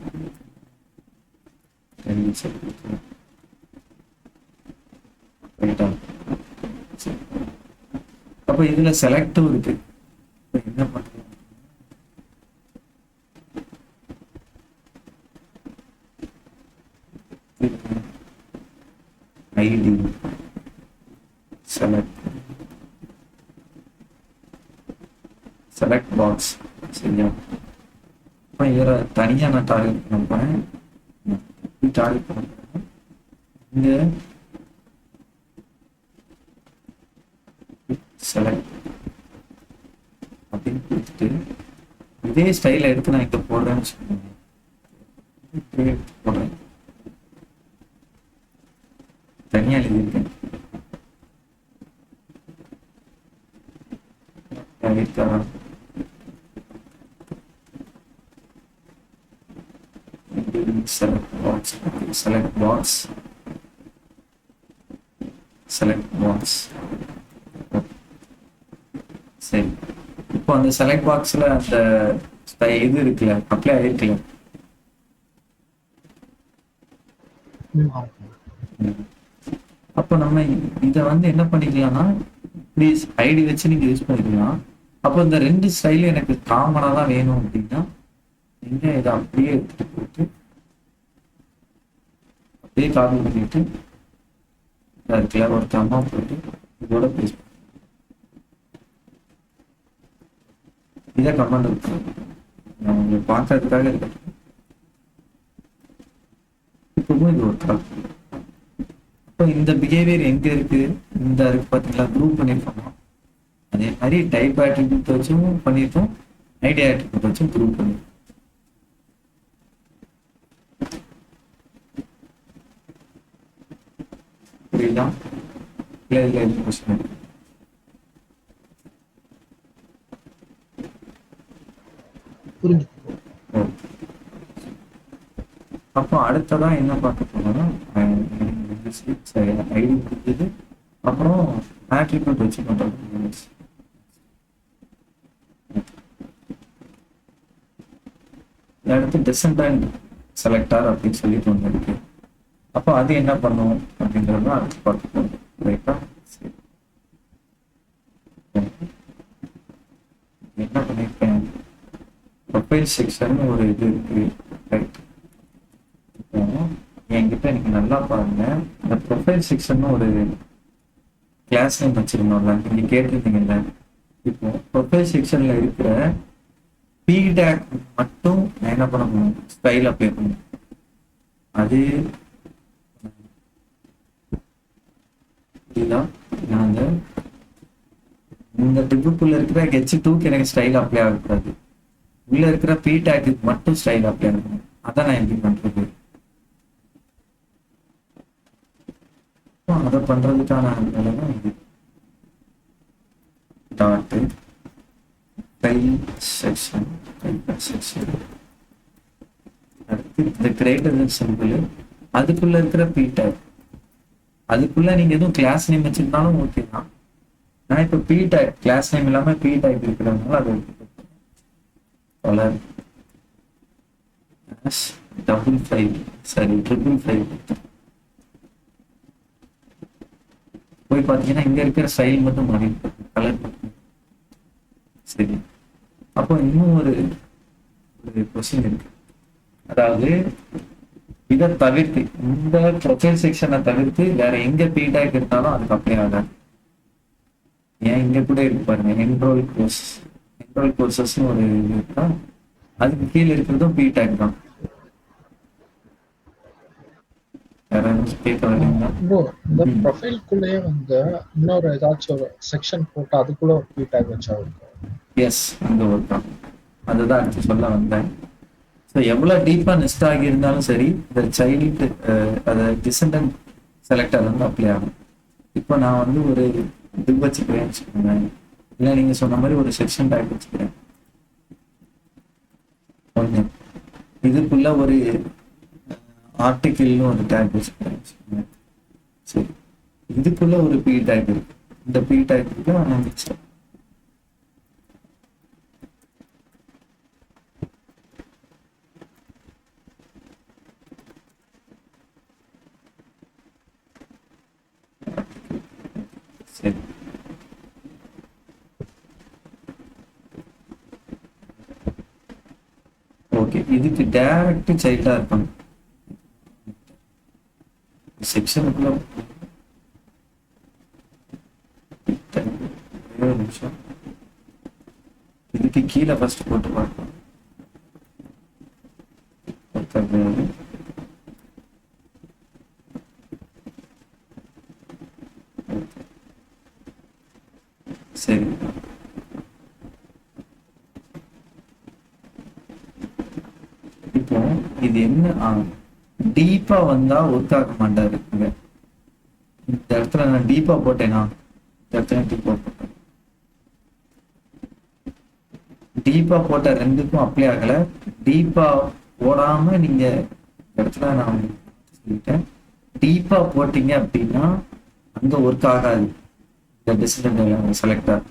10 பிக்சல் கொடுத்துருவேன். ரைட்டா? சரி, அப்போ இதுல செலக்டும் இருக்கு. இப்போ என்ன பண்ணுறோம்? ID select box. சரியா? இப்போ இதில் தனியாக நான் டார்கெட் பண்ண போகிறேன். டார்கெட் பண்ண போகிறேன். இங்கே செலக்ட் அப்படின்னு கொடுத்துட்டு இதே ஸ்டைல எடுத்து நான் இங்கே போடுறேன்னு சொல்லுவேன். போடுறேன். தனியாக எழுதியிருக்கேன். select box. சரி, இப்போ அந்த செலக்ட் பாக்ஸ்ல அந்த இது இருக்குல்ல, அப்ளை ஆயிருக்குல்ல. அப்போ நம்ம இதை வந்து என்ன பண்ணிக்கலாம்னா ப்ளீஸ் ஐடி வச்சு நீங்க யூஸ் பண்ணிக்கலாம். அப்போ இந்த 2 ஸ்டைலும் எனக்கு காமனா தான் வேணும் அப்படின்னா நீங்க இதை அப்படியே எடுத்துட்டு போயிட்டு அப்படியே காப்பி பண்ணிட்டு இருக்குல்ல ஒரு கம்மா போட்டு இதோட பேஸ் இதை கமெண்ட் இருக்கு. நான் உங்களுக்கு பார்க்கறதுக்காக இருக்கட்டும். இப்பவும் இது ஒரு கால். இப்போ இந்த பிஹேவியர் எங்க இருக்கு? இந்த இருக்கு பார்த்தீங்களா, குரூப் பண்ணியிருக்கோமா? அதே மாதிரி டைப் ஆட்ரிபியூட் வச்சும் பண்ணியிருக்கோம், ஐடி ஆட்ரிபியூட் வச்சும் குரூப் பண்ணியிருக்கோம். புரியுதா? இல்லை இல்லை, இது கொஸ்டின் புரிஞ்சுக்கோ. அப்போ அடுத்ததான் என்ன பார்க்க போனோம்னா ஐடி புரிஞ்சது, அப்புறம் ஆட்ரிபியூட் வச்சு பண்றது. அடுத்து டிசெண்டன்ட் செலக்டார் அப்படின்னு சொல்லிட்டு ஒன்று இருக்கு. அப்போ அது என்ன பண்ணும் அப்படிங்கிறத அடுத்து பார்க்க போறோம். ரைட்டா? சரி, என்ன பண்ணிருக்கேன், ப்ரொஃபைல் செக்ஷன் ஒரு இது இருக்கு. ரைட், இப்போ என்கிட்ட நீங்க நல்லா பாருங்க, இந்த ப்ரொஃபைல் செக்ஷன் ஒரு கிளாஸ் நேம் வச்சிருந்தோம்ல, நீங்க கேட்டிருந்தீங்கல்ல. இப்போ ப்ரொஃபைல் செக்ஷன்ல இருக்கிற ஃபீட்பேக் மட்டும் நான் என்ன பண்ணணும், ஸ்டைல் அப்ளை பண்ணணும். அது இதுதான் நான் இந்த டிப்புக்குள்ள இருக்கிற H2க்கு எனக்கு ஸ்டைல் அப்ளை ஆகக்கூடாது, உள்ள இருக்கிற ஃபீட்பேக்கு மட்டும் ஸ்டைல் அப்ளை ஆகணும். அதான் நான் எப்படி பண்றது. அதை பண்றதுக்கான வேலை தான் இது. டாட் செக்ஷன் அடுத்து இந்த கிரேட்டர் சிம்பிள், அதுக்குள்ள இருக்கிற பீட்டர், அதுக்குள்ள நீங்க எதுவும் கிளாஸ் நேம் வச்சிருந்தாலும் ஓகே தான். நான் இப்ப பீட்டர் கிளாஸ் நேம் இல்லாம பீட்டர் இருக்கிறதுனால அதை $555 போய் பாத்தீங்கன்னா இங்க இருக்கிற ஸ்டைல் மட்டும் மாறி கலர் மட்டும். சரி, அப்போ இன்னும் ஒரு கொஸ்டின் இருக்கு. அதாவது இதை தவிர்த்து, இந்த ப்ரொஃபைல் செக்ஷனை தவிர்த்து வேற எங்க ஃபீட்பேக் இருந்தாலும் அதுக்கு அப்ளை ஆகாது. ஏன் இங்க கூட இருக்கு பாருங்க, என்ரோல் கோர்சஸ் ஒரு இது இருக்கா, அதுக்கு கீழே இருக்கிறதும் ஃபீட்பேக் தான். கேட்க வரீங்களா? இந்த ப்ரொஃபைல்குள்ளேயே வந்து இன்னொரு ஏதாச்சும் ஒரு செக்ஷன் போட்டு அதுக்குள்ள ஒரு ஃபீட்பேக் வச்சா இருக்கும். எஸ், அந்த ஒரு தான், அதுதான் அடுத்து சொல்ல வந்தேன். ஸோ எவ்வளோ டீப்பாக நெஸ்ட் ஆகி இருந்தாலும் சரி, இந்த சைல்டு அதை டிசெண்டன்ட் செலக்டர் வந்து அப்ளை ஆகும். இப்போ நான் வந்து ஒரு இது வச்சுக்கிறேன்னு வச்சுக்கோங்க, இல்லை நீங்கள் சொன்ன மாதிரி ஒரு செக்ஷன் டேக் வச்சுக்கிறேன். ஒன்று இதுக்குள்ள ஒரு ஆர்டிக்கிள்னு ஒரு டேக் வச்சுக்கிறேன். சரி, இதுக்குள்ள ஒரு பி டேக் இருக்கு. இந்த பி டேக்கு நான் வச்சேன். சரி, ஓகே, இதுக்கு டைரக்ட் சைல்டா இருக்கும் செக்ஷனுக்குள்ள. நிமிஷம், இதுக்கு கீழே ஃபர்ஸ்ட் போட்டு பார்ப்போம். சரி, இப்போ இது என்ன டீப்பா வந்தா ஒர்க் ஆக மாட்டாரு. இந்த இடத்துல நான் டீப்பா போட்டேனா, இந்த இடத்துல டீப்பா போட்டேன், டீப்பா போட்ட ரெண்டுக்கும் அப்ளை ஆகல. டீப்பா போடாம நீங்க இந்த இடத்துல நான் சொல்லிட்டேன், டீப்பா போட்டீங்க அப்படின்னா அங்க ஒர்க் ஆகாது இந்த டிசிடென்ட் செலக்டர்.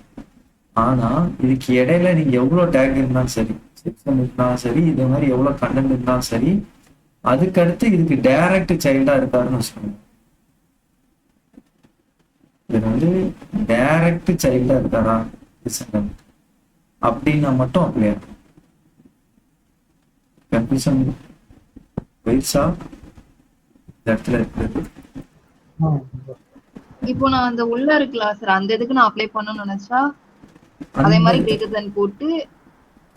ஆனா இதுக்கு இடையில நீங்க எவ்வளவு டேக் இருந்தாலும் சரி, செக்ஷன் இருந்தாலும் சரி, இதே மாதிரி எவ்வளவு கண்டென்ட் இருந்தாலும் சரி, அதுக்கடுத்து இதுக்கு டைரக்ட் சைல்டா இருக்காருன்னு வச்சுக்கோங்க. இது வந்து டைரக்ட் சைல்டா இருக்காரா டிசெண்டன்ட் அப்படின்னா மட்டும் அப்படியா கன்ஃபியூஷன் வயசா இந்த இடத்துல இருக்கிறது. இப்போ நான் அந்த உள்ள இருக்குல்ல சார், அந்த இதுக்கு நான் அப்ளை பண்ணணும்னு நினைச்சா அதே மாதிரி கிரேட்டர் தென் போட்டு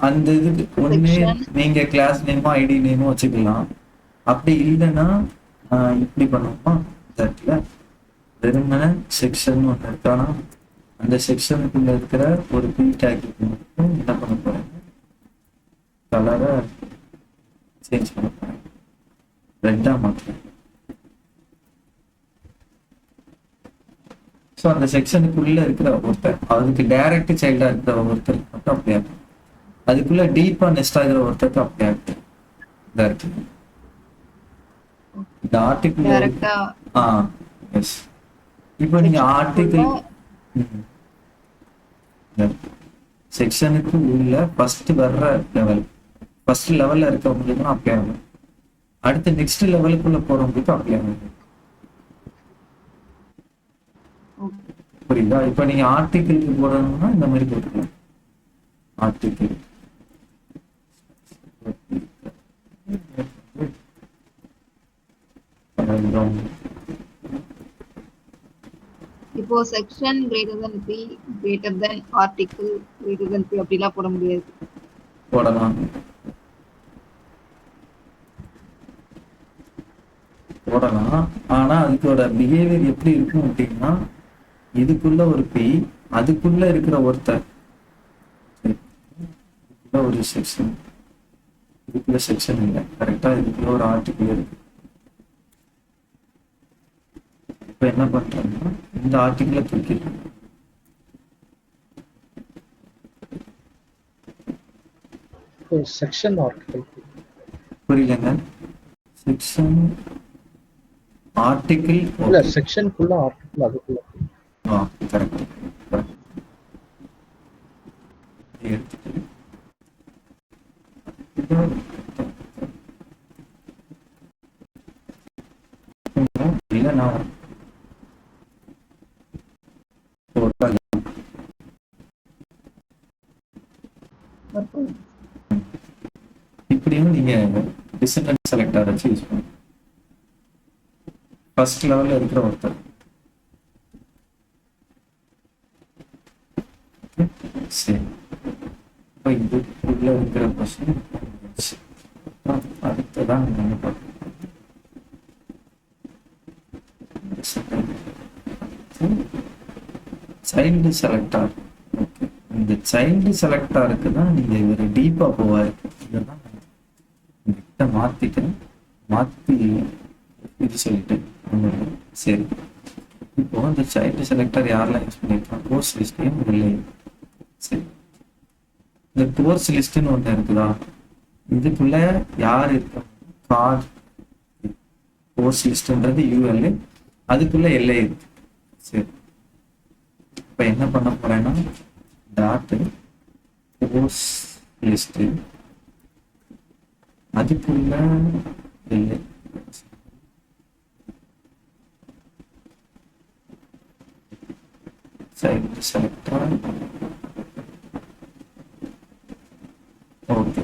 அந்த இதுக்கு ஒண்ணு நீங்க கிளாஸ் நேமோ ஐடி நேமோ வச்சுக்கலாம். அப்படி இல்லைன்னா இப்படி பண்ணுவோமா, இந்த இடத்துல வெறுமனே செக்ஷன் ஒன்று இருக்கானா, அந்த செக்ஷனுக்குள்ள இருக்கிற ஒரு பி டேக் மட்டும் என்ன பண்ண போறேன், கலரை சேஞ்ச் பண்ண போறேன், ரெட்டா மாற்றேன். ஸோ அந்த செக்ஷனுக்குள்ள இருக்கிற ஒருத்தர், அதுக்கு டைரக்ட் சைல்டா இருக்கிற ஒருத்தர் மட்டும் அப்படியே அதுக்குள்ள டீப்பா நெஸ்ட் ஆகிற ஒருத்தருக்கு அப்படி ஆகுது. இதா இருக்கு இந்த ஆர்டிகிள். டைரக்டா ஆ எஸ். இப்போ நீங்க ஆர்டிகிள் செக்ஷனுக்கு உள்ள ஃபர்ஸ்ட் வர்ற லெவல், ஃபர்ஸ்ட் லெவல்ல இருக்கவங்களுக்கு அப்ளை ஆகும். அடுத்து நெக்ஸ்ட் லெவலுக்குள்ள போறவங்களுக்கு அப்ளை ஆகும். புரியுதா? இப்போ நீங்க ஆர்டிகிளுக்கு போடணும்னா இந்த மாதிரி போட்டுக்கலாம். ஆர்டிகிள் இப்போ section greater than 3 greater than article greater than 3 அப்படிலாம் போட முடியாது. போடலாம் போடலாம். ஆனா அதுக்கோட பிஹேவியர் எப்படி இருக்கும் அப்படின்னா, இதுக்குள்ள ஒரு பி, அதுக்குள்ள இருக்கிற ஒருத்தர், இதுக்குள்ள ஒரு செக்ஷன், இதுக்குள்ள செக்ஷன் இல்லை கரெக்டா, இதுக்குள்ள ஒரு ஆர்டிகிள் இருக்கு. இப்ப என்ன பண்றாங்கன்னா இந்த ஆர்டிகிளை தூக்கிடுறாங்க. செக்ஷன் ஆர்டிகல் புரியலங்க. செக்ஷன் ஆர்டிகிள் இல்ல, செக்ஷனுக்குள்ள ஆர்டிகல் அதுக்குள்ள. கரெக்ட். இல்ல நான் இப்படியும் நீங்க டிசெண்டன்ட் செலக்டர் வச்சு யூஸ் பண்ணுங்க. ஃபர்ஸ்ட் லெவல்ல இருக்கிற ஒருத்தர் சரி, இப்போ இதுக்குள்ள இருக்கிற கொஸ்டின் அடுத்ததான் நம்ம பார்க்கணும். Child selector. ஓகே, இந்த சைல்டு செலக்டாருக்கு தான் நீங்க இவர் டீப்பா போவாரு. இதெல்லாம் கிட்ட மாத்தி இது சொல்லிட்டு சரி. இப்போ இந்த சைல்டு செலக்டர் யாரெல்லாம் யூஸ் பண்ணிருக்காங்க? கோர்ஸ் லிஸ்டையும் இல்லை. சரி, இந்த கோர்ஸ் லிஸ்ட்னு ஒண்ணு இருக்குதா? இதுக்குள்ள யார் இருக்கா? கார் கோர்ஸ் லிஸ்ட்ன்றது யூஎல், அதுக்குள்ள எல்ஐ இருக்கு. சரி, இப்ப என்ன பண்ண போறேன்னா டாட் கோர்ஸ் லிஸ்ட், அதுக்குள்ள எல்ஐ சைல்டு செலக்டர். ஓகே,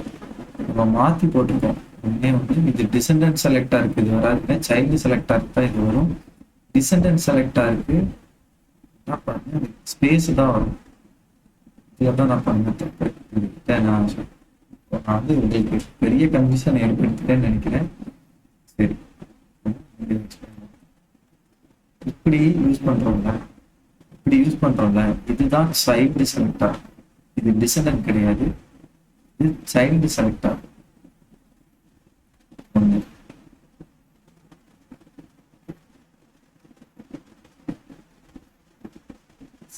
இப்போ மாத்தி போட்டிருக்கோம். உடனே இது டிசெண்டன்ட் செலக்டாருக்கு இது வராதுங்க, சைல்டு செலக்டாருக்கு தான் இது வரும். டிசெண்டன்ட் செலக்டாருக்கு என்ன பண்ண ஸ்பேஸ் தான் வரும். இதுதான் நான் பண்ண தப்பு. நான் உங்களுக்கு பெரிய கன்ஃபியூஷன் ஏற்படுத்திட்டேன்னு நினைக்கிறேன். சரி, இப்படி யூஸ் பண்றோம்ல, இதுதான் சைல்டு செலக்டார். இது டிசெண்டன்ட் கிடையாது, இது சைல்டு செலக்டார். ஒண்ணு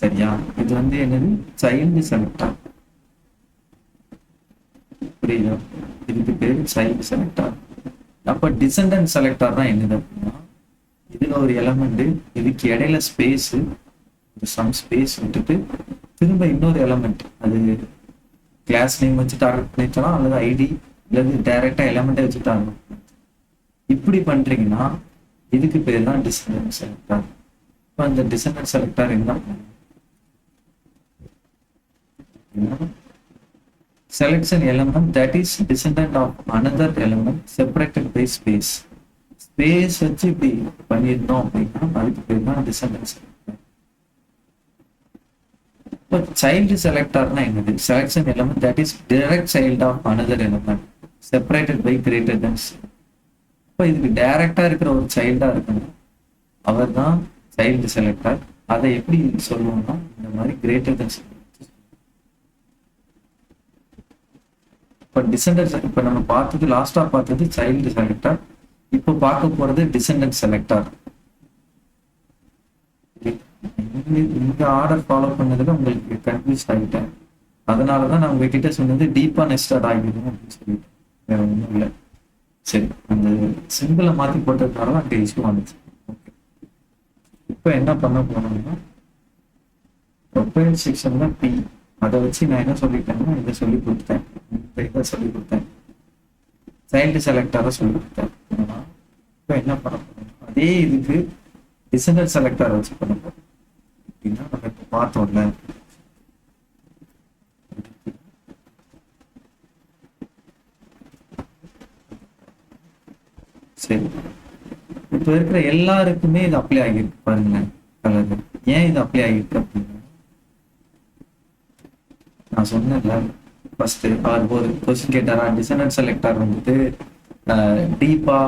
சரியா? இது என்னது? Child selector. புரியுதா? இதுக்கு பேரு சைல்டு செலக்டார். அப்ப டிசெண்டன்ட் செலக்டார் தான் என்னது அப்படின்னா, இதுல ஒரு எலமெண்ட், இதுக்கு இடையில ஸ்பேஸ், சம் ஸ்பேஸ் விட்டுட்டு திரும்ப இன்னொரு எலமெண்ட், அது கிளாஸ் நேம் வச்சு டார்கெட் பண்ணிக்கலாம், அல்லது ஐடி, அல்லது டைரக்டா எலமெண்ட்டை வச்சு டார்கெட். இப்படி பண்றீங்கன்னா இதுக்கு பேர் தான் டிசெண்டன்ட் செலக்டார். இப்போ அந்த டிசெண்டன்ட் செலக்டார் என்ன பண்ணும்? selection element that is descendant of another element separated by space. Space வச்சு இப்படி பண்ணிருந்தோம் அப்படின்னா அதுக்கு பேர் தான் டிசெண்டன்ட் செலக்டர். இப்போ சைல்டு செலக்டர்னா என்னது? Selection element that is direct child of another element separated by greater than. இப்போ இதுக்கு டைரக்டா இருக்கிற ஒரு சைல்டா இருக்கணும், அவர் தான் சைல்டு செலக்டர். அதை எப்படி சொல்லுவோம்னா இந்த மாதிரி கிரேட்டர் தென். இப்போ டிசெண்டன்ட், இப்போ நம்ம பார்த்தது லாஸ்டா பார்த்தது சைல்டு செலக்டர், இப்போ பார்க்க போறது டிசெண்டன்ட் செலக்டர். இந்த ஆர்டர் ஃபாலோ பண்ணதுல உங்களுக்கு கன்ஃபியூஸ் ஆகிட்டேன். அதனாலதான் நான் உங்ககிட்ட சொன்னது டீப்பா நெஸ்டட் ஆகிடும் அப்படின்னு சொல்லிட்டு, வேற ஒன்றும் இல்லை. சரி, அந்த சிம்பிளை மாத்தி போட்டதுனால அங்க இஷ்யூ வந்துச்சு. ஓகே, இப்போ என்ன பண்ண போனோம்னா ப்ரொஃபைல் செக்ஷன்ல பி, அதை வச்சு நான் என்ன சொல்லிட்டேன்னா இதை சொல்லி கொடுத்தேன், இதை சொல்லி கொடுத்தேன், சைல்டு செலக்டரை சொல்லி கொடுத்தேன். இப்போ என்ன பண்ண போறோம், அதே இதுக்கு டிசைனர் செலக்டரை வச்சு பண்ண போறோம். அப்படின்னா நம்ம இப்போ பார்த்தோம்ல, சரி, இப்போ இருக்கிற எல்லாருக்குமே இது அப்ளை ஆகியிருக்கு பாருங்களேன் கலரு. ஏன் இது அப்ளை ஆகிருக்கு அப்படின்னா, நான் சொன்னேன்ல ஃபர்ஸ்ட் அவர் ஒரு கொஸ்டின் கேட்டாரா, டிசைனர் செலக்டர் வந்துட்டு டீப்பா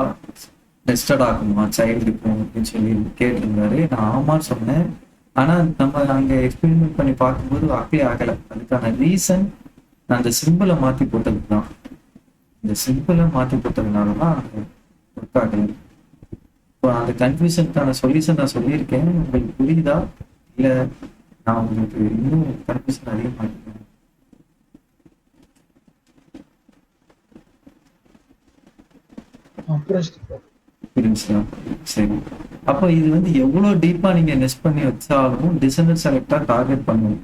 டெஸ்டட் ஆகுமா சைல்டுக்கும் அப்படின்னு சொல்லி கேட்டிருந்தாரு. நான் ஆமான்னு சொன்னேன். ஆனா நம்ம அங்க எக்ஸ்பெரிமெண்ட் பண்ணி பார்க்கும்போது அப்ளை ஆகலை. அதுக்கான ரீசன் நான் அந்த சிம்பிளை மாத்தி போட்டது தான். இந்த சிம்பிளை மாத்தி போட்டதுனாலதான் ஒர்க் ஆகலை. இப்போ அந்த கன்ஃபியூஷனுக்கான சொல்யூஷன் நான் சொல்லியிருக்கேன். உங்களுக்கு புரியுதா இல்ல நான் உங்களுக்கு இன்னும் கன்ஃபியூஷன் அதிகமாக இருக்கேன்? புரிஞ்சுச்சா? சரி, அப்போ இது வந்து எவ்வளவு டீப்பா நீங்க நெஸ்ட் பண்ணி வச்சாலும் டிசைனர் செலக்டா டார்கெட் பண்ணும்.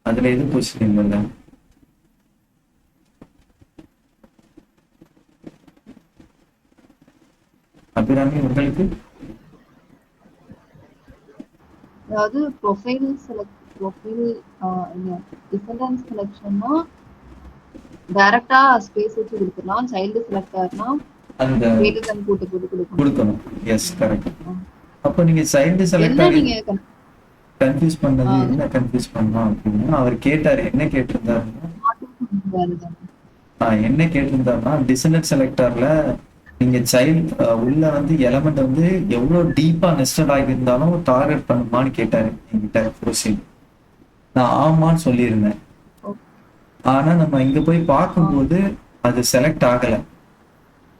அதுல எது கொஸ்டின் இல்லைல்ல. அபிராமி உங்களுக்கு? அதாவது ப்ரொஃபைல் டிபெண்டன்ஸ் செலக்ஷன்னா டைரக்டா ஸ்பேஸ் வச்சு கொடுத்துடலாம். சைல்டு செலக்டர்னா அந்த கிரேட்டர் தென் போட்டு கொடுக்கணும். கொடுக்கணும். Yes, correct. அப்போ நீங்க சைல்டு என்ன செலக்டர் நீங்க கன்ஃபியூஸ் பண்ணது என்ன கன்ஃபியூஸ் பண்ணலாம் அப்படின்னா, அவர் கேட்டாரு, என்ன கேட்டிருந்தாருன்னா என்ன கேட்டிருந்தாருன்னா டிசைனர் செலக்டர்ல நீங்க சைல்ட் உள்ள வந்து எலமெண்ட் வந்து எவ்வளவு டீப்பா நெஸ்டட் ஆகியிருந்தாலும் டார்கெட் பண்ணுமான்னு கேட்டாரு என்கிட்ட கொஸ்டின். நான் ஆமான்னு சொல்லியிருந்தேன். ஆனா நம்ம இங்க போய் பார்க்கும்போது அது செலக்ட் ஆகல.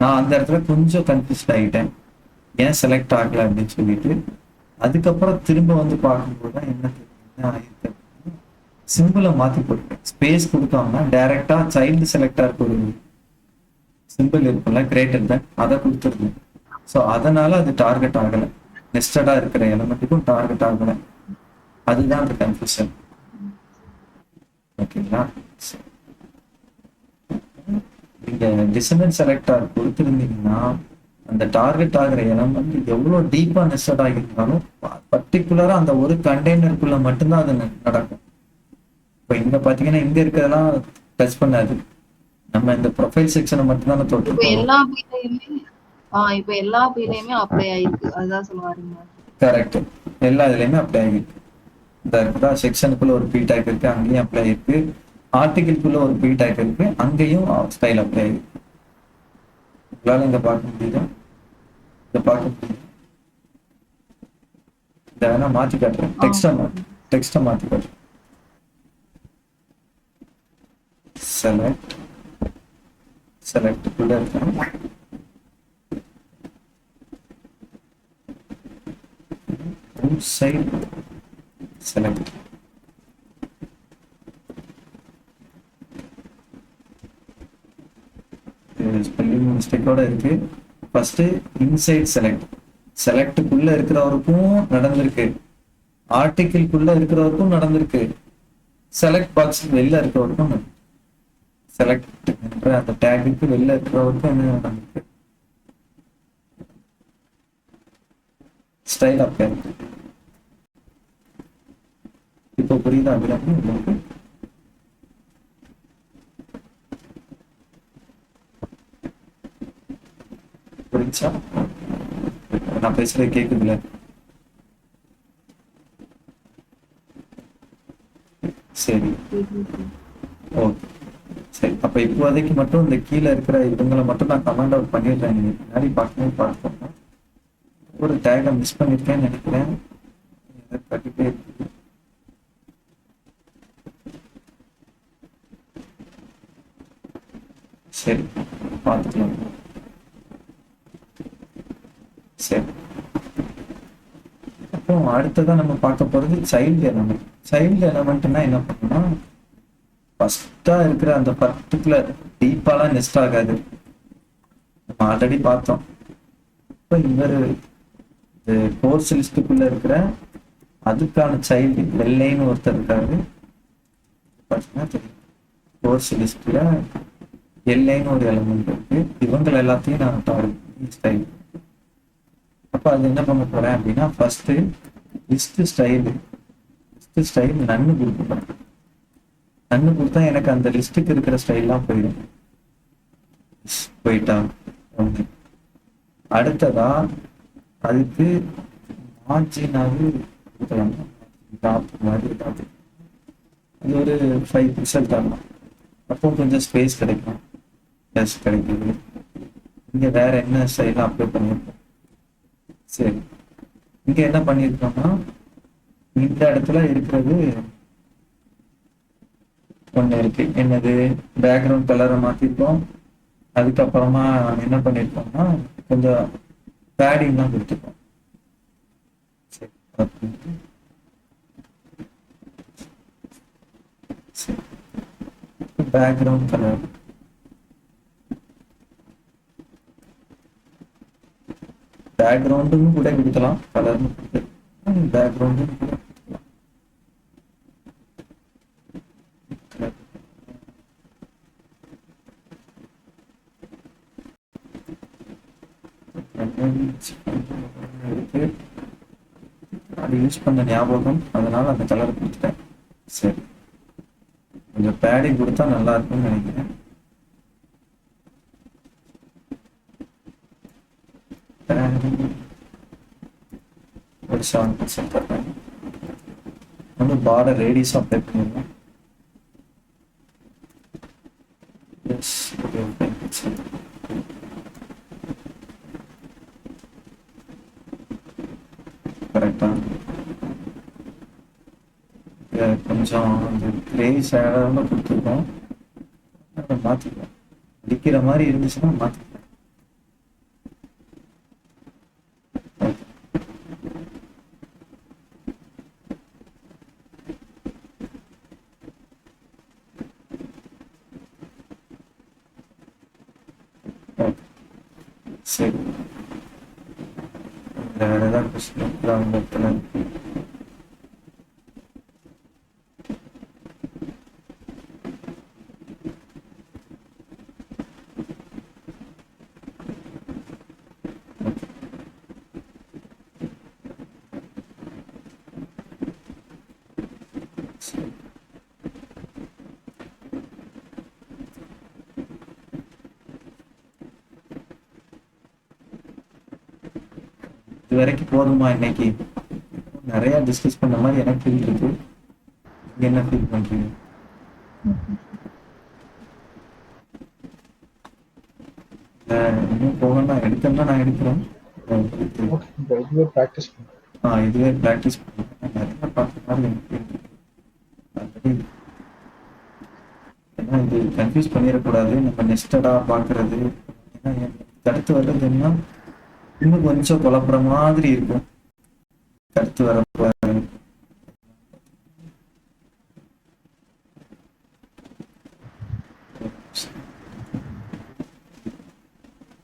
நான் அந்த இடத்துல கொஞ்சம் கன்ஃபியூஸ்ட் ஆகிட்டேன், ஏன் செலக்ட் ஆகல அப்படின்னு சொல்லிட்டு. அதுக்கப்புறம் திரும்ப வந்து பார்க்கும்போது தான் என்ன ஆயிருக்கு, சிம்பிளை மாத்தி போட்டுருக்கேன். ஸ்பேஸ் கொடுக்காம டைரக்டா சைல்டு செலக்டருக்கு ஒரு சிம்பிள் இருக்குல்ல கிரேட்டர் தென், அதை கொடுத்துருந்தேன். ஸோ அதனால அது டார்கெட் ஆகலை. நெஸ்டடா இருக்கிற எலமெண்ட்டுக்கும் டார்கெட் ஆகலை. அதுதான் அந்த கன்ஃபியூஷன். ஓகேங்களா? நீங்க டிசைனர் செலக்டர் கொடுத்துருந்தீங்கன்னா அந்த டார்கெட் ஆகிற எலமெண்ட் எவ்வளவு டீப்பா நெஸ்டட் ஆகியிருந்தாலும் பர்டிகுலரா அந்த ஒரு கண்டெய்னருக்குள்ள மட்டும்தான் அது நடக்கும். இப்போ இங்க பாத்தீங்கன்னா இங்க இருக்கிறதெல்லாம் டச் பண்ணாது. நம்ம இந்த ப்ரொஃபைல் செக்ஷனை மட்டும்தான் இப்ப தொட்டிருக்கோம். எல்லா பீலையுமே அப்ளை ஆயிருக்கு, அதுதான் சொல்லுவாருங்க. கரெக்ட், எல்லா இதுலயுமே அப்ளை ஆகிருக்கு. இந்த இருக்குதா செக்ஷனுக்குள்ள ஒரு பி டேக் இருக்கு, அங்கேயும் அப்ளை ஆயிருக்கு. ஆர்டிகிள்குள்ள ஒரு பி டேக் இருக்கு, அங்கேயும் ஸ்டைல் அப்ளை ஆயிருக்கு. உங்களால இங்க பார்க்க முடியுதா? இதை பார்க்க முடியுது. இதை வேணா மாத்தி காட்டுறேன். டெக்ஸ்டை மாத்தி காட்டுறேன். செலக்ட் குள்ள இருக்கேன். Side select. ஸ்பெல்லிங் மிஸ்டேக்கோட இருக்கு. ஃபர்ஸ்ட் இன்சைட் செலக்டுக்குள்ள இருக்கிறவருக்கும் நடந்திருக்கு, ஆர்டிகிள்குள்ள இருக்கிறவருக்கும் நடந்திருக்கு, செலக்ட் பாக்ஸ் வெளில இருக்கிறவருக்கும் செலக்ட் என்ற அந்த டேகுக்கு வெளில இருக்கிறவருக்கும் என்ன நடந்திருக்கு, ஸ்டைல் அப்ளை. இப்போ புரியுதா அபிராமி உங்களுக்கு? புரிஞ்சா? நான் பேசுறது கேக்குதுல? சரி, ஓகே, சரி. அப்ப இப்போதைக்கு மட்டும் இந்த கீழே இருக்கிற இவங்களை மட்டும் நான் கமெண்ட் அவுட் பண்ணிடுறேன். நீங்க பின்னாடி பார்க்கணும். ஒரு டேகை மிஸ் பண்ணிருக்கேன்னு நினைக்கிறேன். கட்டிட்டே இருக்குது. சரி, பார்த்துக்கலாம். சரி, இப்போ அடுத்ததா நம்ம பார்க்க போறது சைல்டு எலமெண்ட். சைல்டு எலமெண்ட்னா என்ன பண்ணணும்னா, ஃபர்ஸ்டா இருக்கிற அந்த பர்டிகுலர் டீப்பாலாம் நெஸ்ட் ஆகாது. நம்ம ஆல்ரெடி பார்த்தோம். இப்போ இவர் கோர்ஸ் லிஸ்டுக்குள்ள இருக்கிற அதுக்கான சைல்டு வெள்ளைன்னு ஒருத்தர் இருக்காரு. பார்த்தீங்கன்னா தெரியும், கோர்ஸ் லிஸ்ட்ல எல்லைன்னு ஒரு எலமெண்ட் இருக்கு. இவங்க எல்லாத்தையும் நான் டார்கெட் ஸ்டைல். அப்ப அது என்ன பண்ண போறேன் அப்படின்னா, ஃபர்ஸ்ட் லிஸ்ட் ஸ்டைல் நன்னு கொடுப்பேன். நன்னு கொடுத்தா எனக்கு அந்த லிஸ்ட்டுக்கு இருக்கிற ஸ்டைல்லாம் போயிட்டா ஒன்று. அடுத்ததா அதுக்கு மார்ஜினாவது கொடுக்கலாம், டாப் மாதிரி ஏதாவது அது ஒரு 5 பிக்சல் தரலாம். அப்போ கொஞ்சம் ஸ்பேஸ் கிடைக்கும், எஸ் கிடைக்குது. இங்க வேற என்ன ஸ்டைல அப்ளை பண்ணியிருக்கோம். சரி, இங்க என்ன பண்ணிருக்கோம்னா, இந்த இடத்துல இருக்கிறது ஒண்ணு இருக்கு. என்னது, பேக்ரவுண்ட் கலரை மாத்திருக்கோம். அதுக்கப்புறமா என்ன பண்ணிருக்கோம்னா, கொஞ்சம் பேடிங் தான் கொடுத்துருக்கோம். சரி, பேக்ரவுண்ட் கலர் பேக்ரவுண்டும் கூட கொடுக்கலாம், கலர்னு பேக்ரவுண்டும் கூட இருக்கு. அது யூஸ் பண்ண ஞாபகம், அதனால அந்த கலர் கொடுத்துட்டேன். சரி, கொஞ்சம் பேடிங் கொடுத்தா நல்லா இருக்கும்னு நினைக்கிறேன். ஒரு 7% தரேன். வந்து பார்டர் ரேடியஸ் அப்ளை பண்ணிடலாம். எஸ், கரெக்டா. கொஞ்சம் அந்த கிரே ஷேடோல கொடுத்துருக்கோம், அதை மாற்றிக்கலாம். அடிக்கிற மாதிரி இருந்துச்சுன்னா மாற்றிக்கலாம். சரி, வேற ஏதாவது கொஸ்டின் அந்த இடத்துல? இது வரைக்கும் போதுமா? இன்னைக்கு நிறைய டிஸ்கஸ் பண்ண மாதிரி எனக்கு ஃபீல் இருக்கு. நீங்க என்ன ஃபீல் பண்றீங்க? இன்னும் போகணும்னா எடுத்தோம்னா நான் எடுக்கிறேன். இதுவே ப்ராக்டிஸ் பண்ணுறேன். இதுவே ப்ராக்டிஸ் பண்ணுறேன். நிறைய பார்த்த மாதிரி எனக்கு feel இருக்கு. ஆல்ரெடி ஏன்னா இது கன்ஃபியூஸ் பண்ணிடக்கூடாது. நம்ம நெஸ்டடா பார்க்கறது, ஏன்னா அடுத்து வர்றது என்ன இன்னும் கொஞ்சம் குழப்புற மாதிரி இருக்கும். அடுத்து வர